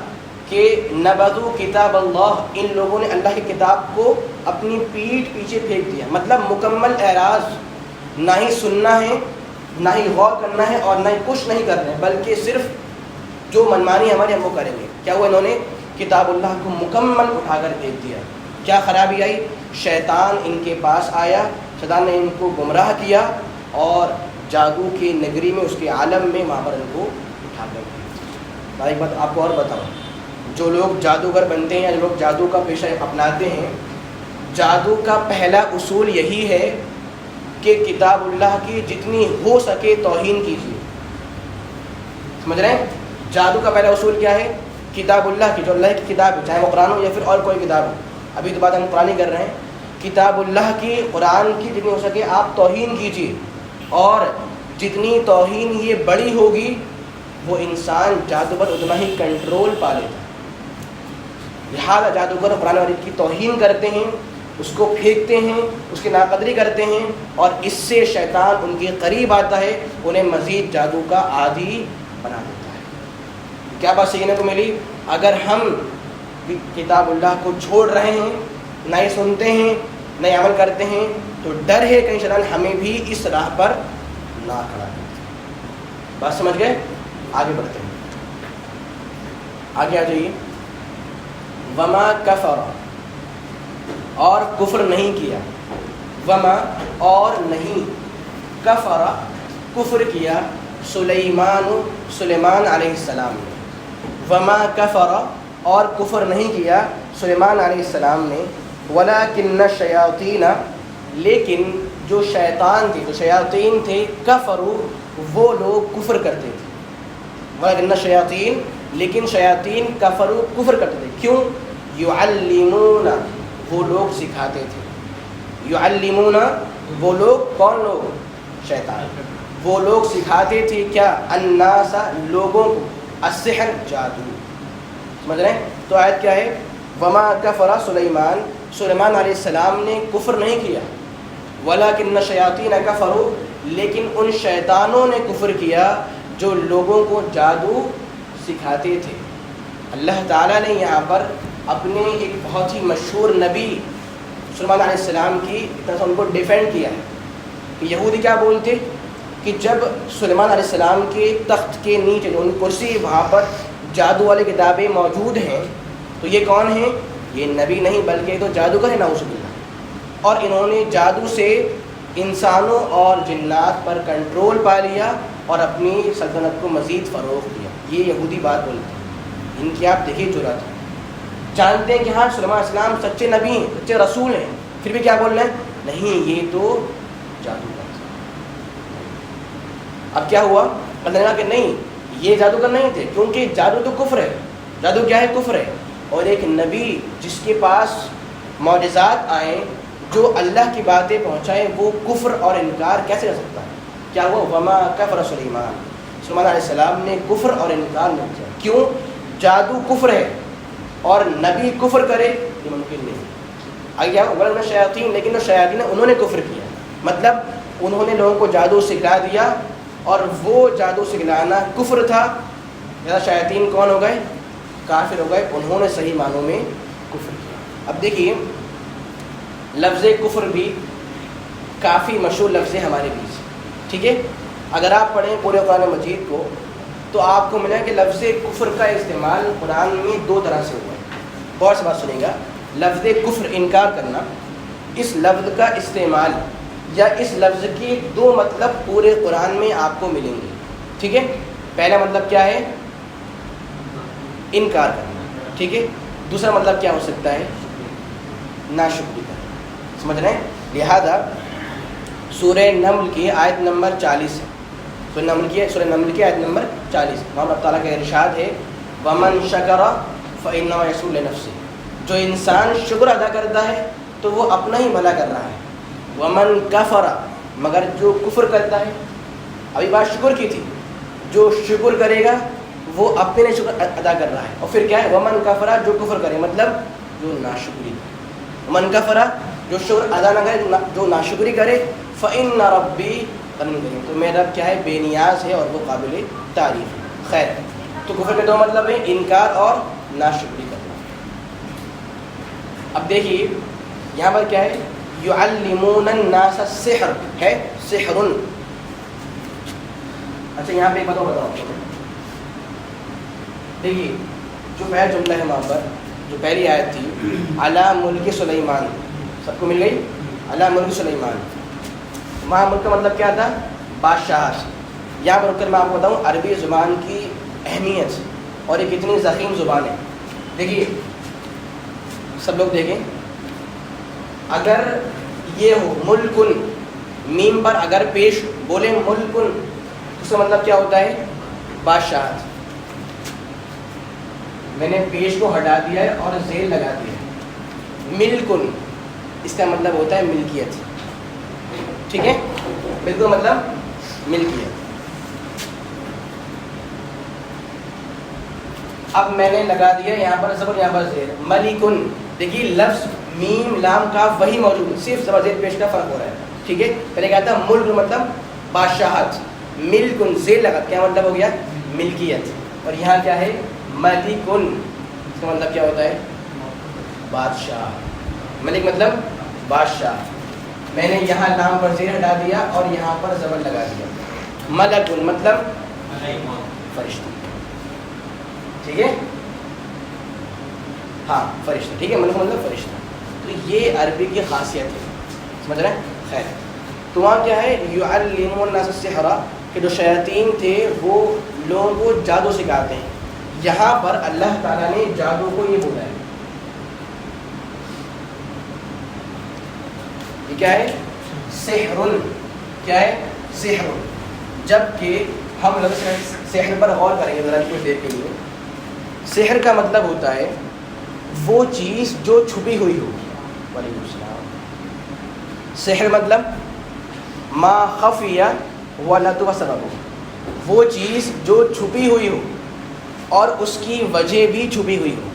کہ نبذوا کتاب اللہ، ان لوگوں نے اللہ کی کتاب کو اپنی پیٹھ پیچھے پھینک دیا. مطلب مکمل اعراض، نہ ہی سننا ہے، نہ ہی غور کرنا ہے اور نہ ہی کچھ نہیں کرنا ہے، بلکہ صرف جو منمانی ہمارے ہم وہ کریں گے. کیا ہوا؟ انہوں نے کتاب اللہ کو مکمل اٹھا کر پھینک دیا. کیا خرابی آئی؟ شیطان ان کے پاس آیا، شیطان نے ان کو گمراہ کیا اور جادو کی نگری میں، اس کے عالم میں وہاں پر ان کو اٹھا کر دیا. ایک بات آپ کو اور بتاؤں، جو لوگ جادوگر بنتے ہیں یا جو لوگ جادو کا پیشہ اپناتے ہیں، جادو کا پہلا اصول یہی ہے کہ کتاب اللہ کی جتنی ہو سکے توہین کیجیے. سمجھ رہے ہیں؟ جادو کا پہلا اصول کیا ہے؟ کتاب اللہ کی، جو اللہ کی کتاب ہے، چاہے وہ قرآن ہو یا پھر اور کوئی کتاب ہو. ابھی تو بات ہم قرآن ہی کر رہے ہیں. کتاب اللہ کی، قرآن کی جتنی ہو سکے آپ توہین کیجیے، اور جتنی توہین یہ بڑی ہوگی وہ انسان جادو پر اتنا ہی کنٹرول پا لیتا ہے. لہٰذا جادوگر قرآن مجید کی توہین کرتے ہیں، اس کو پھینکتے ہیں، اس کی ناقدری کرتے ہیں، اور اس سے شیطان ان کے قریب آتا ہے، انہیں مزید جادو کا عادی بنا دیتا ہے. کیا بات سیکھنے کو ملی؟ اگر ہم کتاب اللہ کو چھوڑ رہے ہیں، نہ ہی سنتے ہیں نہ ہی عمل کرتے ہیں، تو ڈر ہے کہیں شیطان ہمیں بھی اس راہ پر نہ کھڑا کرے. بات سمجھ گئے؟ آگے بڑھتے ہیں. آگے آ جائیے. وما کفر، اور کفر نہیں کیا. وما، اور نہیں، کفر، کفر کیا، سلیمان علیہ السلام نے. وما کفر، اور کفر نہیں کیا سلیمان علیہ السلام نے. ولکن الشیاطین، لیکن جو شیطان تھے، جو شیاطین تھے، کفروا، وہ لوگ کفر کرتے تھے. ولکن الشیاطین، لیکن شیاطین، کفروا، کفر کرتے تھے. کیوں؟ یعلمون، وہ لوگ سکھاتے تھے. یعلمون، وہ لوگ، کون لوگ؟ شیطان. وہ لوگ سکھاتے تھے کیا؟ الناس، لوگوں کو، السحر، جادو. سمجھ رہے ہیں؟ تو آیت کیا ہے؟ وما کفر سلیمان، سلیمان علیہ السلام نے کفر نہیں کیا. ولکن الشیاطین کفروا، لیکن ان شیطانوں نے کفر کیا جو لوگوں کو جادو سکھاتے تھے. اللہ تعالیٰ نے یہاں پر اپنے ایک بہت ہی مشہور نبی سلیمان علیہ السلام کی طرف ان کو ڈیفینڈ کیا ہے. کہ یہودی کیا بولتے کہ جب سلیمان علیہ السلام کے تخت کے نیچے جو ان کرسی وہاں پر جادو والی کتابیں موجود ہیں، تو یہ کون ہیں؟ یہ نبی نہیں بلکہ تو جادوگر ہے، نعوذ باللہ، اور انہوں نے جادو سے انسانوں اور جنات پر کنٹرول پا لیا اور اپنی سلطنت کو مزید فروغ دیا۔ یہ یہودی بات بولتے ہیں، ان کی آپ دیکھیے جرات ہے، جانتے ہیں کہ ہاں سلیمان علیہ السلام سچے نبی ہیں، سچے رسول ہیں، پھر بھی کیا بول رہے ہیں؟ نہیں، یہ تو جادوگر۔ اب کیا ہوا؟ اللہ نے کہا کہ نہیں، یہ جادوگر نہیں تھے، کیونکہ جادو تو کفر ہے۔ جادو کیا ہے؟ کفر ہے۔ اور ایک نبی جس کے پاس معجزات آئیں، جو اللہ کی باتیں پہنچائیں، وہ کفر اور انکار کیسے کر سکتا ہے؟ کیا ہوا؟ وما کفر سلیمان، سلیمان علیہ السلام نے کفر اور انکار نہیں کیا۔ کیوں؟ جادو کفر ہے اور نبی کفر کرے یہ ممکن نہیں۔ آگے ورنہ شیاطین، لیکن جو شیاطین انہوں نے کفر کیا، مطلب انہوں نے لوگوں کو جادو سکھلا دیا اور وہ جادو سکھلانا کفر تھا۔ لہذا شیاطین کون ہو گئے؟ کافر ہو گئے، انہوں نے صحیح معنوں میں کفر کیا۔ اب دیکھیے لفظ کفر بھی کافی مشہور لفظ ہے ہمارے بیچ، ٹھیک ہے؟ اگر آپ پڑھیں پورے قرآن مجید کو تو آپ کو ملے کہ لفظ کفر کا استعمال قرآن میں دو طرح سے ہوا ہے۔ غور سے بات سنیں گا، لفظ کفر انکار کرنا، اس لفظ کا استعمال یا اس لفظ کے دو مطلب پورے قرآن میں آپ کو ملیں گے، ٹھیک ہے؟ پہلا مطلب کیا ہے؟ انکار کرنا، ٹھیک ہے؟ دوسرا مطلب کیا ہو سکتا ہے؟ ناشکری کرنا، سمجھ رہے ہیں؟ لہذا سورہ نمل کی آیت نمبر 40 ہے، سورہ نمل کی آیت نمبر 40، وہاں اللہ تعالیٰ کا ارشاد ہے وَمَنْ شَكَرَ فَإِنَّمَا يَشْكُرُ لِنَفْسِهِ، جو انسان شکر ادا کرتا ہے تو وہ اپنا ہی بھلا کر رہا ہے۔ وَمَنْ كَفَرَ، مگر جو کفر کرتا ہے، ابھی بات شکر کی تھی، جو شکر کرے گا وہ اپنے شکر ادا کر رہا ہے، اور پھر کیا ہے؟ وَمَنْ كَفَرَ، جو کفر کرے مطلب جو ناشکری کرے، وَمَنْ كَفَرَ، جو شکر ادا نہ کرے، جو ناشکری کرے، فَإِنَّ رَبِّي غَنِيٌّ حَلِيمٌ، تو میرا رب کیا ہے؟ بے نیاز ہے اور وہ قابل تعریف ہے۔ خیر، تو کفر کے دو مطلب ہیں، انکار اور ناشکری کرنا۔ اب دیکھیے یہاں پر کیا ہے؟ یعلمون الناس السحر ہے، سحر۔ اچھا یہاں پہ ایک بتاؤں آپ کو، دیکھیے جو پہلا جملہ ہے وہاں پر، جو پہلی آیت تھی علی ملک سلیمان، سب کو مل گئی؟ علی ملک سلیمان، وہاں ملک کا مطلب کیا تھا؟ بادشاہ۔ یہاں پر رک کر میں آپ کو بتاؤں عربی زبان کی اہمیت اور یہ کتنی ضخیم زبان ہے۔ دیکھیے سب لوگ دیکھیں، اگر یہ ہو ملکن، میم پر اگر پیش بولے ملکن، اس کا مطلب کیا ہوتا ہے؟ بادشاہت۔ میں نے پیش کو ہٹا دیا ہے اور زیل لگا دیا ہے، ملکن اس کا مطلب ہوتا ہے ملکیت، ٹھیک ہے؟ بالکل مطلب ملکیت۔ اب میں نے لگا دیا یہاں پر زبر، یہاں پر زیر، ملکن، دیکھیے لفظ میم لام کاف وہی موجود ہے، صرف زبر زیر پیش کا فرق ہو رہا ہے، ٹھیک ہے؟ پہلے کہا تھا ملک مطلب بادشاہت، ملکن زیر لگا، کیا مطلب ہو گیا؟ ملکیت، اور یہاں کیا ہے؟ ملکن، اس کا مطلب کیا ہوتا ہے؟ بادشاہ۔ ملک مطلب بادشاہ، میں نے یہاں لام پر زیر ہٹا دیا اور یہاں پر زبر لگا دیا۔ ملکن مطلب فرشتہ، ٹھیک ہے؟ ہاں فرشتہ، ٹھیک ہے؟ ملک مطلب فرشتہ۔ تو یہ عربی کی خاصیت ہے، سمجھ رہے ہیں؟ خیر، تو وہاں کیا ہے؟ یعلمون الناس السحر، کہ جو شیاطین تھے وہ لوگوں کو جادو سکھاتے ہیں۔ یہاں پر اللہ تعالیٰ نے جادو کو یہ بولا ہے، یہ کیا ہے؟ سحر، کیا ہے؟ سحر۔ جبکہ ہم لفظ سحر پر غور کریں گے ذرا کچھ دیر کے لیے۔ سحر کا مطلب ہوتا ہے وہ چیز جو چھپی ہوئی ہو۔ وعلیکم السلام۔ سحر مطلب ما خفیہ ولطف سبب، وہ چیز جو چھپی ہوئی ہو اور اس کی وجہ بھی چھپی ہوئی ہو۔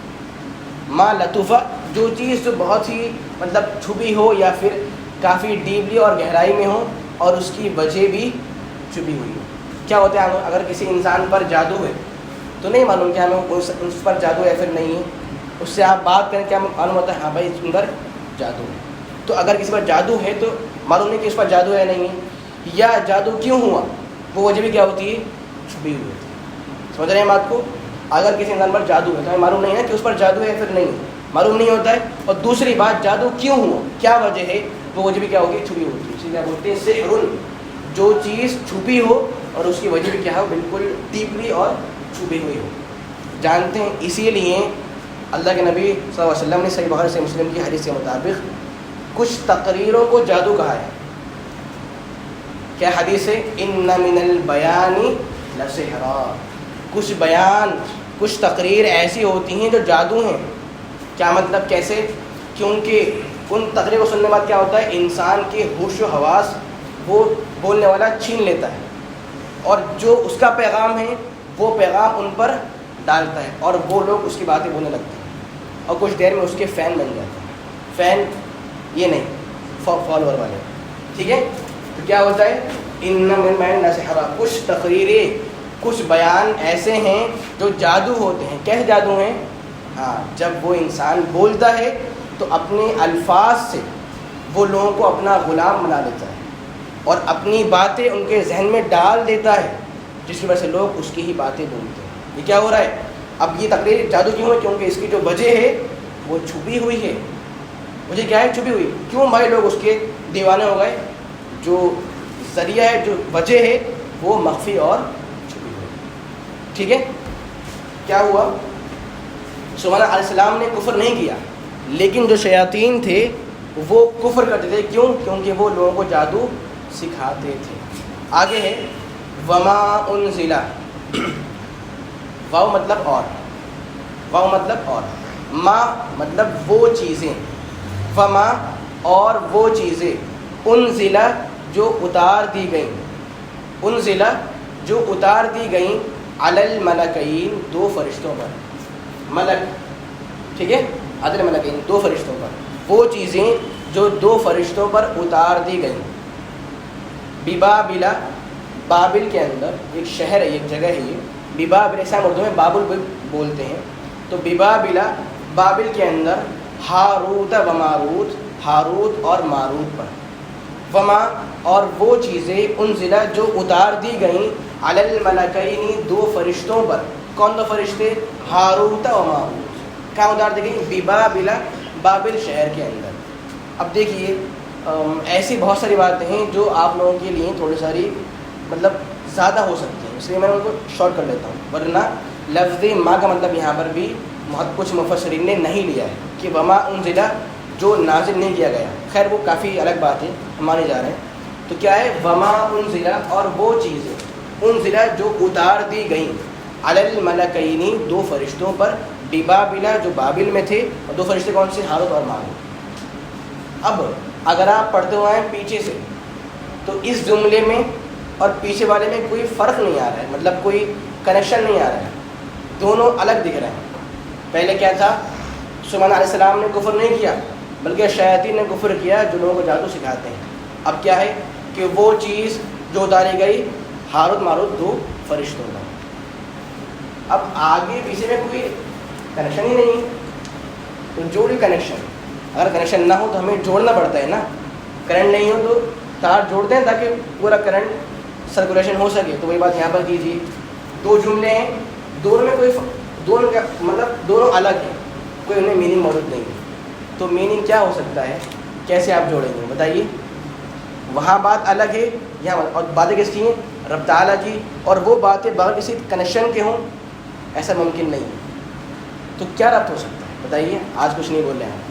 ما لطفہ، جو چیز جو بہت ہی مطلب چھپی ہو یا پھر کافی ڈیپلی اور گہرائی میں ہو اور اس کی وجہ بھی چھپی ہوئی ہو۔ کیا ہوتا ہے؟ اگر کسی انسان پر جادو ہے تو نہیں معلوم کہ ہمیں اس پر جادو ہے پھر نہیں ہے، اس سے آپ بات کریں کیا معلوم ہوتا ہے؟ ہاں بھائی اس پر جادو ہے۔ تو اگر کسی پر جادو ہے تو معلوم نہیں کہ اس پر جادو ہے نہیں ہے، یا جادو کیوں ہوا، وہ وجہ بھی کیا ہوتی ہے، چھپی ہوئی ہوتی ہے. سمجھ رہے ہیں بات کو؟ اگر کسی انسان پر جادو ہے تو ہمیں معلوم نہیں ہے کہ اس پر جادو ہے یا پھر نہیں ہے، معلوم نہیں ہوتا ہے. اور دوسری بات، جادو کیوں ہوا، کیا وجہ ہے، وہ وجہ بھی کیا ہوگی، چھپی ہوتی ہے. اسی لیے بولتے ہیں سحر، جو چیز چھپی ہو اور اس کی وجہ بھی کیا ہو، بالکل ڈیپلی اور چھپی ہوئی ہو. جانتے ہیں اسی لیے اللہ کے نبی صلی اللہ علیہ وسلم نے صحیح بخاری سے مسلم کی حدیث کے مطابق کچھ تقریروں کو جادو کہا ہے. کیا حدیث ہے، ان من البیان لسحرا، کچھ بیان، کچھ تقریر ایسی ہوتی ہیں جو جادو ہیں. کیا مطلب، کیسے؟ کیونکہ ان تقریر کو سننے کے بعد کیا ہوتا ہے، انسان کے ہوش و حواس وہ بولنے والا چھین لیتا ہے، اور جو اس کا پیغام ہے وہ پیغام ان پر ڈالتا ہے، اور وہ لوگ اس کی باتیں بولنے لگتے ہیں، اور کچھ دیر میں اس کے فین بن جاتے ہیں. فین یہ نہیں، فالوور والے. ٹھیک ہے، تو کیا ہوتا ہے، ان من البیان لسحرا، کچھ تقریریں، کچھ بیان ایسے ہیں جو جادو ہوتے ہیں. کیسے جادو ہیں؟ ہاں، جب وہ انسان بولتا ہے تو اپنے الفاظ سے وہ لوگوں کو اپنا غلام بنا لیتا ہے، اور اپنی باتیں ان کے ذہن میں ڈال دیتا ہے، جس کی وجہ سے لوگ اس کی ہی باتیں بولتے ہیں. یہ کیا ہو رہا ہے؟ اب یہ تقریر جادو کیوں ہے؟ کیونکہ اس کی جو وجہ ہے وہ چھپی ہوئی ہے. وجہ کیا ہے؟ چھپی ہوئی. کیوں بھائی لوگ اس کے دیوانے ہو گئے؟ جو ذریعہ ہے، جو وجہ ہے، وہ مخفی اور چھپی ہوئی. ٹھیک ہے، کیا ہوا، سلیمان علیہ السلام نے کفر نہیں کیا، لیکن جو شیاطین تھے وہ کفر کرتے تھے. کیوں؟ کیونکہ وہ لوگوں کو جادو سکھاتے تھے. آگے ہے وما انزل، واو مطلب اور، واو مطلب اور، ما مطلب وہ چیزیں، وما اور وہ چیزیں، انزل جو اتار دی گئیں، انزل جو اتار دی گئیں، علی الملکین دو فرشتوں پر. ملک، ٹھیک ہے، عدل ملکین دو فرشتوں پر، وہ چیزیں جو دو فرشتوں پر اتار دی گئیں. ببابل، بابل کے اندر ایک شہر ہے، ایک جگہ ہے یہ. ببابل ایسا اردو میں بابل بھی بولتے ہیں. تو ببابل، بابل کے اندر، ہاروت و ماروت، ہاروت اور ماروت پر. وما اور وہ چیزیں، انزلہ جو اتار دی گئیں، علی الملکین دو فرشتوں پر. کون دو فرشتے؟ ہاروت و ماروت. کہاں اتار دی گئیں؟ ببابل، بابل شہر کے اندر. اب دیکھیے ایسی بہت ساری باتیں ہیں جو آپ لوگوں کے لیے تھوڑی ساری مطلب زیادہ ہو سکتی ہیں، اس لیے میں ان کو شارٹ کر لیتا ہوں. ورنہ لفظ ما کا مطلب یہاں پر بھی بہت کچھ مفسرین نے نہیں لیا ہے کہ وما انزلہ جو نازل نہیں کیا گیا. خیر وہ کافی الگ بات ہے، ہم مانے جا رہے ہیں. تو کیا ہے، وما انزلہ اور وہ چیزیں، انزلہ جو اتار دی گئیں، علی الملکین دو فرشتوں پر، ببابل جو بابل میں تھے، اور دو فرشتے کون سے؟ ہاروت اور ماروت. اب اگر آپ پڑھتے ہوئے ہیں پیچھے سے تو اس جملے میں اور پیچھے والے میں کوئی فرق نہیں آ رہا ہے، مطلب کوئی کنیکشن نہیں آ رہا ہے، دونوں الگ دکھ رہے ہیں. پہلے کیا تھا، سلیمان علیہ السلام نے کفر نہیں کیا بلکہ شیاطین نے کفر کیا جو لوگوں کو جادو سکھاتے ہیں. اب کیا ہے کہ وہ چیز جو اتاری گئی، ہاروت ماروت دو فرشتوں میں. اب آگے پیچھے میں کوئی کنیکشن ہی نہیں، تو جوڑی کنیکشن. اگر کنیکشن نہ ہو تو ہمیں جوڑنا پڑتا ہے نا. کرنٹ نہیں ہو تو تار جوڑتے ہیں تاکہ پورا کرنٹ سرکولیشن ہو سکے. تو وہی بات یہاں پر کیجیے، دو جملے ہیں، دونوں میں کوئی دونوں کا مطلب دونوں الگ ہیں، کوئی انہیں میننگ موجود نہیں ہے. تو میننگ کیا ہو سکتا ہے، کیسے آپ جوڑیں گے بتائیے؟ وہاں بات الگ ہے، یہاں اور باتیں کس کی ہیں؟ رب تعالیٰ کی. اور وہ باتیں بغیر کسی کنیکشن کے ہوں ایسا ممکن نہیں ہے. تو کیا ربط ہو سکتا ہے بتائیے؟ آج کچھ نہیں بول رہے ہیں.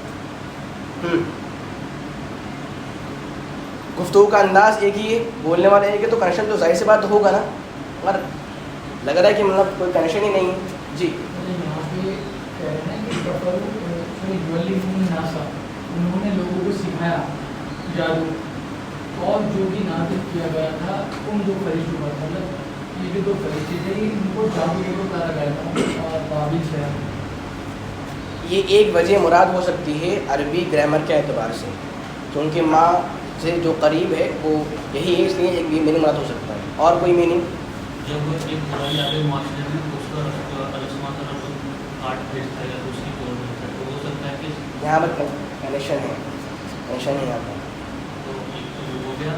گفتگو کا انداز ایک ہی ہے، بولنے والا ایک ہے، تو کنیکشن تو ظاہر سی بات ہوگا نا. مگر لگ رہا ہے کہ مطلب کوئی کنیکشن ہی نہیں ہے. جی یہاں پہ کہہ رہے ہیں کہ انہوں نے لوگوں کو سکھایا جادو، اور جو بھی نازل کیا گیا تھا ان دو فرشتوں پر، مطلب یہ جو دو فرشتے تھے ان کو جادو کو اتارا گیا تھا اور بابل شہر. یہ ایک وجہ مراد ہو سکتی ہے عربی گرامر کے اعتبار سے، کیونکہ ماں سے جو قریب ہے وہ یہی ہے، اس لیے ایک میننگ مراد ہو سکتا ہے. اور کوئی میننگ؟ جب ایک برائی آ گئی معاشرے میں تو اس کا السمات کاٹ بھیجتا ہے یا تو اس کی توڑ بھیجتا ہے، تو ہو سکتا ہے کہ یہاں پر کنیکشن ہے، کنیکشن ہے یہاں پر. تو ایک ہو گیا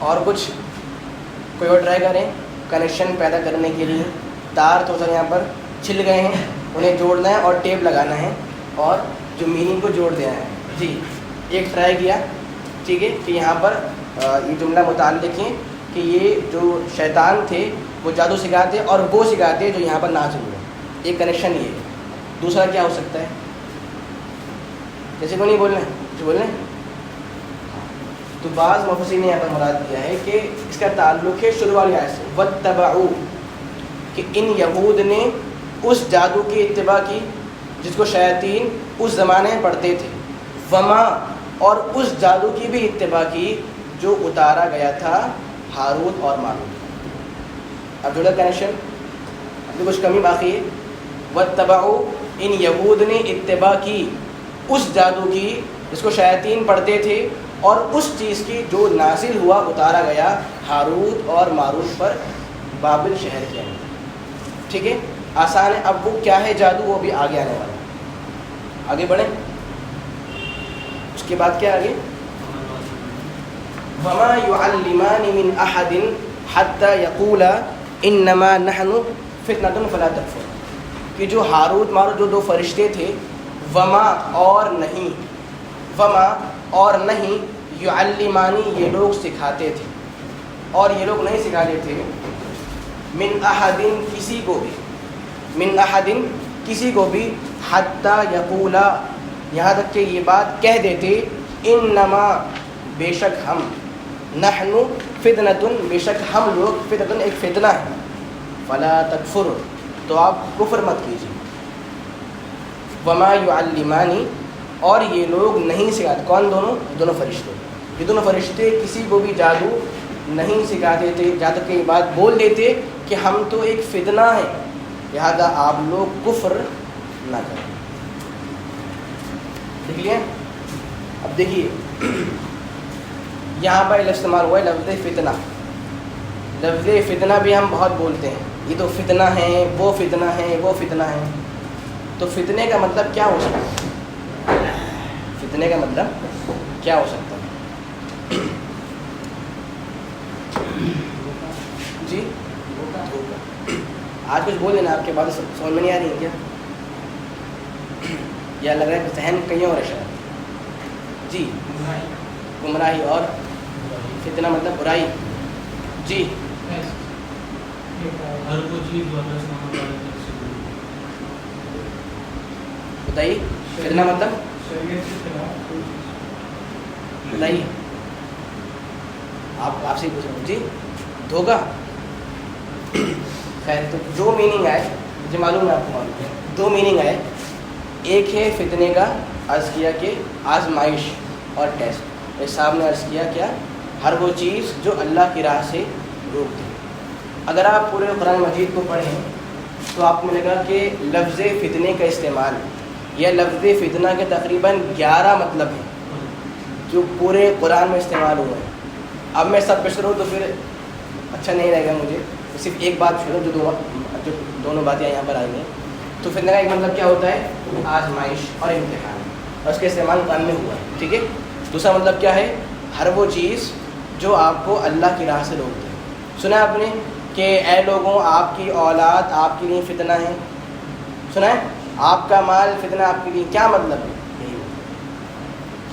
اور کچھ کوئی اور ٹرائی کریں کنیکشن پیدا کرنے کے لیے. تار تو سر یہاں پر چھل گئے ہیں, انہیں جوڑنا ہے اور ٹیپ لگانا ہے اور جو میننگ کو جوڑ دینا ہے. جی ایک ٹرائی کیا, ٹھیک ہے, کہ یہاں پر یہ جملہ متعلق ہے کہ یہ جو شیطان تھے وہ جادو سکھاتے اور وہ سکھاتے جو یہاں پر نازل ہوئے. ایک کنیکشن یہ ہے. دوسرا کیا ہو سکتا ہے, جیسے کو نہیں بولنا ہے, کچھ بولنا ہے. تو بعض مفسرین نے یہاں پر مراد دیا ہے کہ اس کا تعلق ہے شروع والی آیت سے, وَاتَّبَعُوا, کہ ان یہود نے اس جادو کی اتباع کی جس کو شیاطین اس زمانے میں پڑھتے تھے, وما, اور اس جادو کی بھی اتباع کی جو اتارا گیا تھا ہاروت اور ماروت. اب جڑا کنیکشن, ابھی کچھ کمی باقی ہے. وَاتَّبَعُوا, ان یہود نے اتباع کی اس جادو کی جس کو شیاطین پڑھتے تھے اور اس چیز کی جو نازل ہوا اتارا گیا ہاروت اور ماروت پر بابل شہر کے اندر. ٹھیک ہے, آسان ہے. اب وہ کیا ہے جادو, وہ بھی آگے آنے والا ہے. آگے بڑھیں. اس کے بعد کیا آگے, وَمَا يُعَلِّمَانِ مِنْ أَحَدٍ حَتَّى يَقُولَا إِنَّمَا نَحْنُ فِتْنَةٌ فَلَا تَكْفُرْ, کہ جو ہاروت ماروت جو دو فرشتے تھے, وما, اور نہیں, وما, اور نہیں, یعلمانی, یہ لوگ سکھاتے تھے, اور یہ لوگ نہیں سکھاتے تھے, من احدن, کسی کو بھی, من احدن, کسی کو بھی, حتی یقولا, یہاں تک کہ یہ بات کہہ دیتے, انما, بے شک ہم, نحن فتنۃ, بے شک ہم لوگ, فتنۃ, ایک فتنہ ہے, فلا تکفر, تو آپ کفر مت کیجیے. وما یعلمانی, اور یہ لوگ نہیں سکھاتے. کون دونوں؟ دونوں فرشتے. یہ دونوں فرشتے کسی کو بھی جادو نہیں سکھاتے تھے, جہاں تک کہ یہ بات بول دیتے کہ ہم تو ایک فتنہ ہیں, لہذا آپ لوگ کفر نہ کریں. دیکھ لیا. اب دیکھیے یہاں پر استعمال ہوا ہے لفظ فتنہ. لفظ فتنہ بھی ہم بہت بولتے ہیں, یہ تو فتنہ ہیں, وہ فتنہ ہیں, وہ فتنہ ہیں. تو فتنے کا مطلب کیا ہو سکتا ہے؟ فتنے کا مطلب کیا ہو سکتا ہے؟ جی آج کچھ بول دینا, آپ کے بات سمجھ میں نہیں آ رہی ہے کیا, یا لگ رہا ہے ذہن کہیں اور ہے شاید. جی گمراہی, اور فتنہ مطلب برائی. جی ہر وہ چیز جو اللہ سبحانہ وتعالی سے بتائیے فتنہ مطلب شریعت کے خلاف کوئی چیز. بتائیے, آپ سے پوچھ رہا ہوں. جی دھوکہ. خیر, تو جو میننگ آئے, مجھے معلوم ہے آپ کو معلوم ہے, دو میننگ آئے. ایک ہے فتنے کا, عرض کیا کہ آزمائش اور ٹیسٹ. اس صاحب نے عرض کیا کیا, ہر وہ چیز جو اللہ کی راہ سے روک دے. اگر آپ پورے قرآن مجید کو پڑھیں تو آپ کو ملے گا کہ لفظ فتنے کا استعمال, یا لفظ فتنہ کے تقریباً 11 مطلب ہیں جو پورے قرآن میں استعمال ہوئے ہیں. اب میں سب پیش کروں تو پھر اچھا نہیں رہے گا مجھے, صرف ایک بات چھوڑوں جو دونوں باتیں یہاں پر آئی ہیں. تو فتنہ کا ایک مطلب کیا ہوتا ہے, آزمائش اور امتحان, اور اس کا استعمال قرآن میں ہوا ہے. ٹھیک ہے. دوسرا مطلب کیا ہے, ہر وہ چیز جو آپ کو اللہ کی راہ سے روک دے. سنا آپ نے کہ اے لوگوں, آپ کی اولاد آپ کے لیے فتنہ ہے. سنا ہے, آپ کا مال فتنہ آپ کے لیے. کیا مطلب ہے؟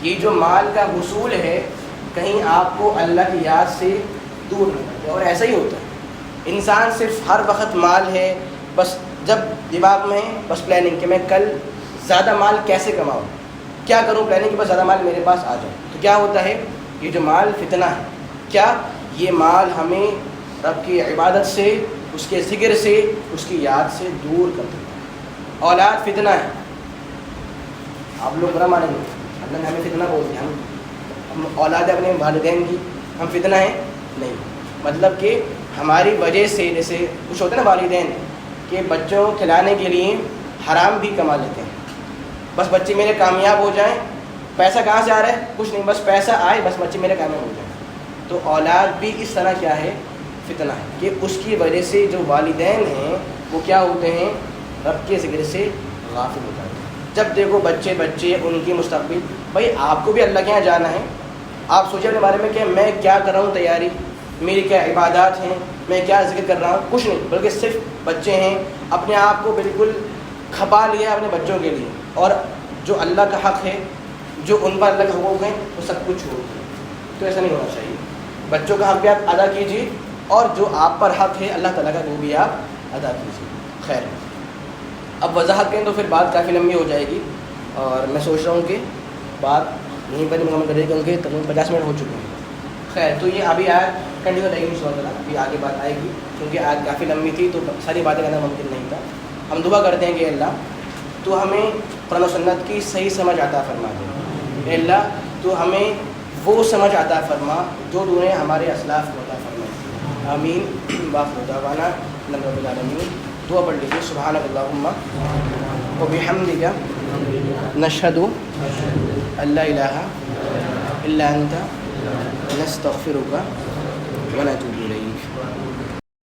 یہ جو مال کا حصول ہے کہیں آپ کو اللہ کی یاد سے دور نہ کرے. اور ایسا ہی ہوتا ہے, انسان صرف ہر وقت مال ہے, بس جب دماغ میں بس پلاننگ کہ میں کل زیادہ مال کیسے کماؤں, کیا کروں, پلاننگ کہ بس زیادہ مال میرے پاس آ جائے. تو کیا ہوتا ہے, یہ جو مال فتنہ ہے, کیا یہ مال ہمیں رب کی عبادت سے, اس کے ذکر سے, اس کی یاد سے دور کر دیتا ہے. اولاد فتنہ ہے. آپ لوگ برا مانیں گے, اللہ نے ہمیں فتنہ بول دیا, ہم اولاد اپنے والدین کی, ہم فتنہ ہیں نہیں. مطلب کہ ہماری وجہ سے, جیسے کچھ ہوتا ہے نا والدین کہ بچوں کو کھلانے کے لیے حرام بھی کما لیتے ہیں, بس بچے میرے کامیاب ہو جائیں. پیسہ کہاں سے آ رہا ہے؟ کچھ نہیں, بس پیسہ آئے, بس بچے میرے کامیاب ہو جائیں. تو اولاد بھی اس طرح کیا ہے, فتنہ ہے, کہ اس کی وجہ سے جو والدین ہیں وہ کیا ہوتے ہیں, رب کے ذکر سے غافل ہو جاتے ہیں. جب دیکھو بچے ان کی مستقبل، بھائی آپ کو بھی اللہ کے یہاں جانا ہے. آپ سوچیں اپنے بارے میں کہ میں کیا کر رہا ہوں، تیاری میری کیا عبادات ہیں، میں کیا ذکر کر رہا ہوں، کچھ نہیں، بلکہ صرف بچے ہیں. اپنے آپ کو بالکل کھپا لیا اپنے بچوں کے لیے، اور جو اللہ کا حق ہے، جو ان پر اللہ کے حقوق ہیں، وہ سب کچھ چھوڑ دیا. تو ایسا نہیں ہونا چاہیے. بچوں کا حق بھی آپ ادا کیجیے، اور جو آپ پر حق ہے اللہ تعالیٰ کا وہ بھی آپ ادا کیجیے. خیر، اب وضاحت کریں تو پھر بات کافی لمبی ہو جائے گی، اور میں سوچ رہا ہوں کہ بات یہیں پر مکمل کرے کیونکہ تقریباً 50 منٹ ہو چکے ہیں. خیر، تو یہ ابھی آیت کنٹینیو رہے گی ان شاء اللہ، ابھی آگے بات آئے گی کیونکہ آیت کافی لمبی تھی تو ساری باتیں کرنا ممکن نہیں تھا. ہم دعا کرتے ہیں کہ اللہ تو ہمیں قرآن و سنت کی صحیح سمجھ عطا فرما دے. اے اللہ تو ہمیں وہ سمجھ عطا فرما جو تو نے ہمارے اسلاف کو عطا فرمائی. آمین. باخر دعوانا الحمد رب العالمین. دعا پڑھ لیجیے. سبحانک اللہم و بحمدک نشہد ان لا الہ الا انت نستغفرک و نتوب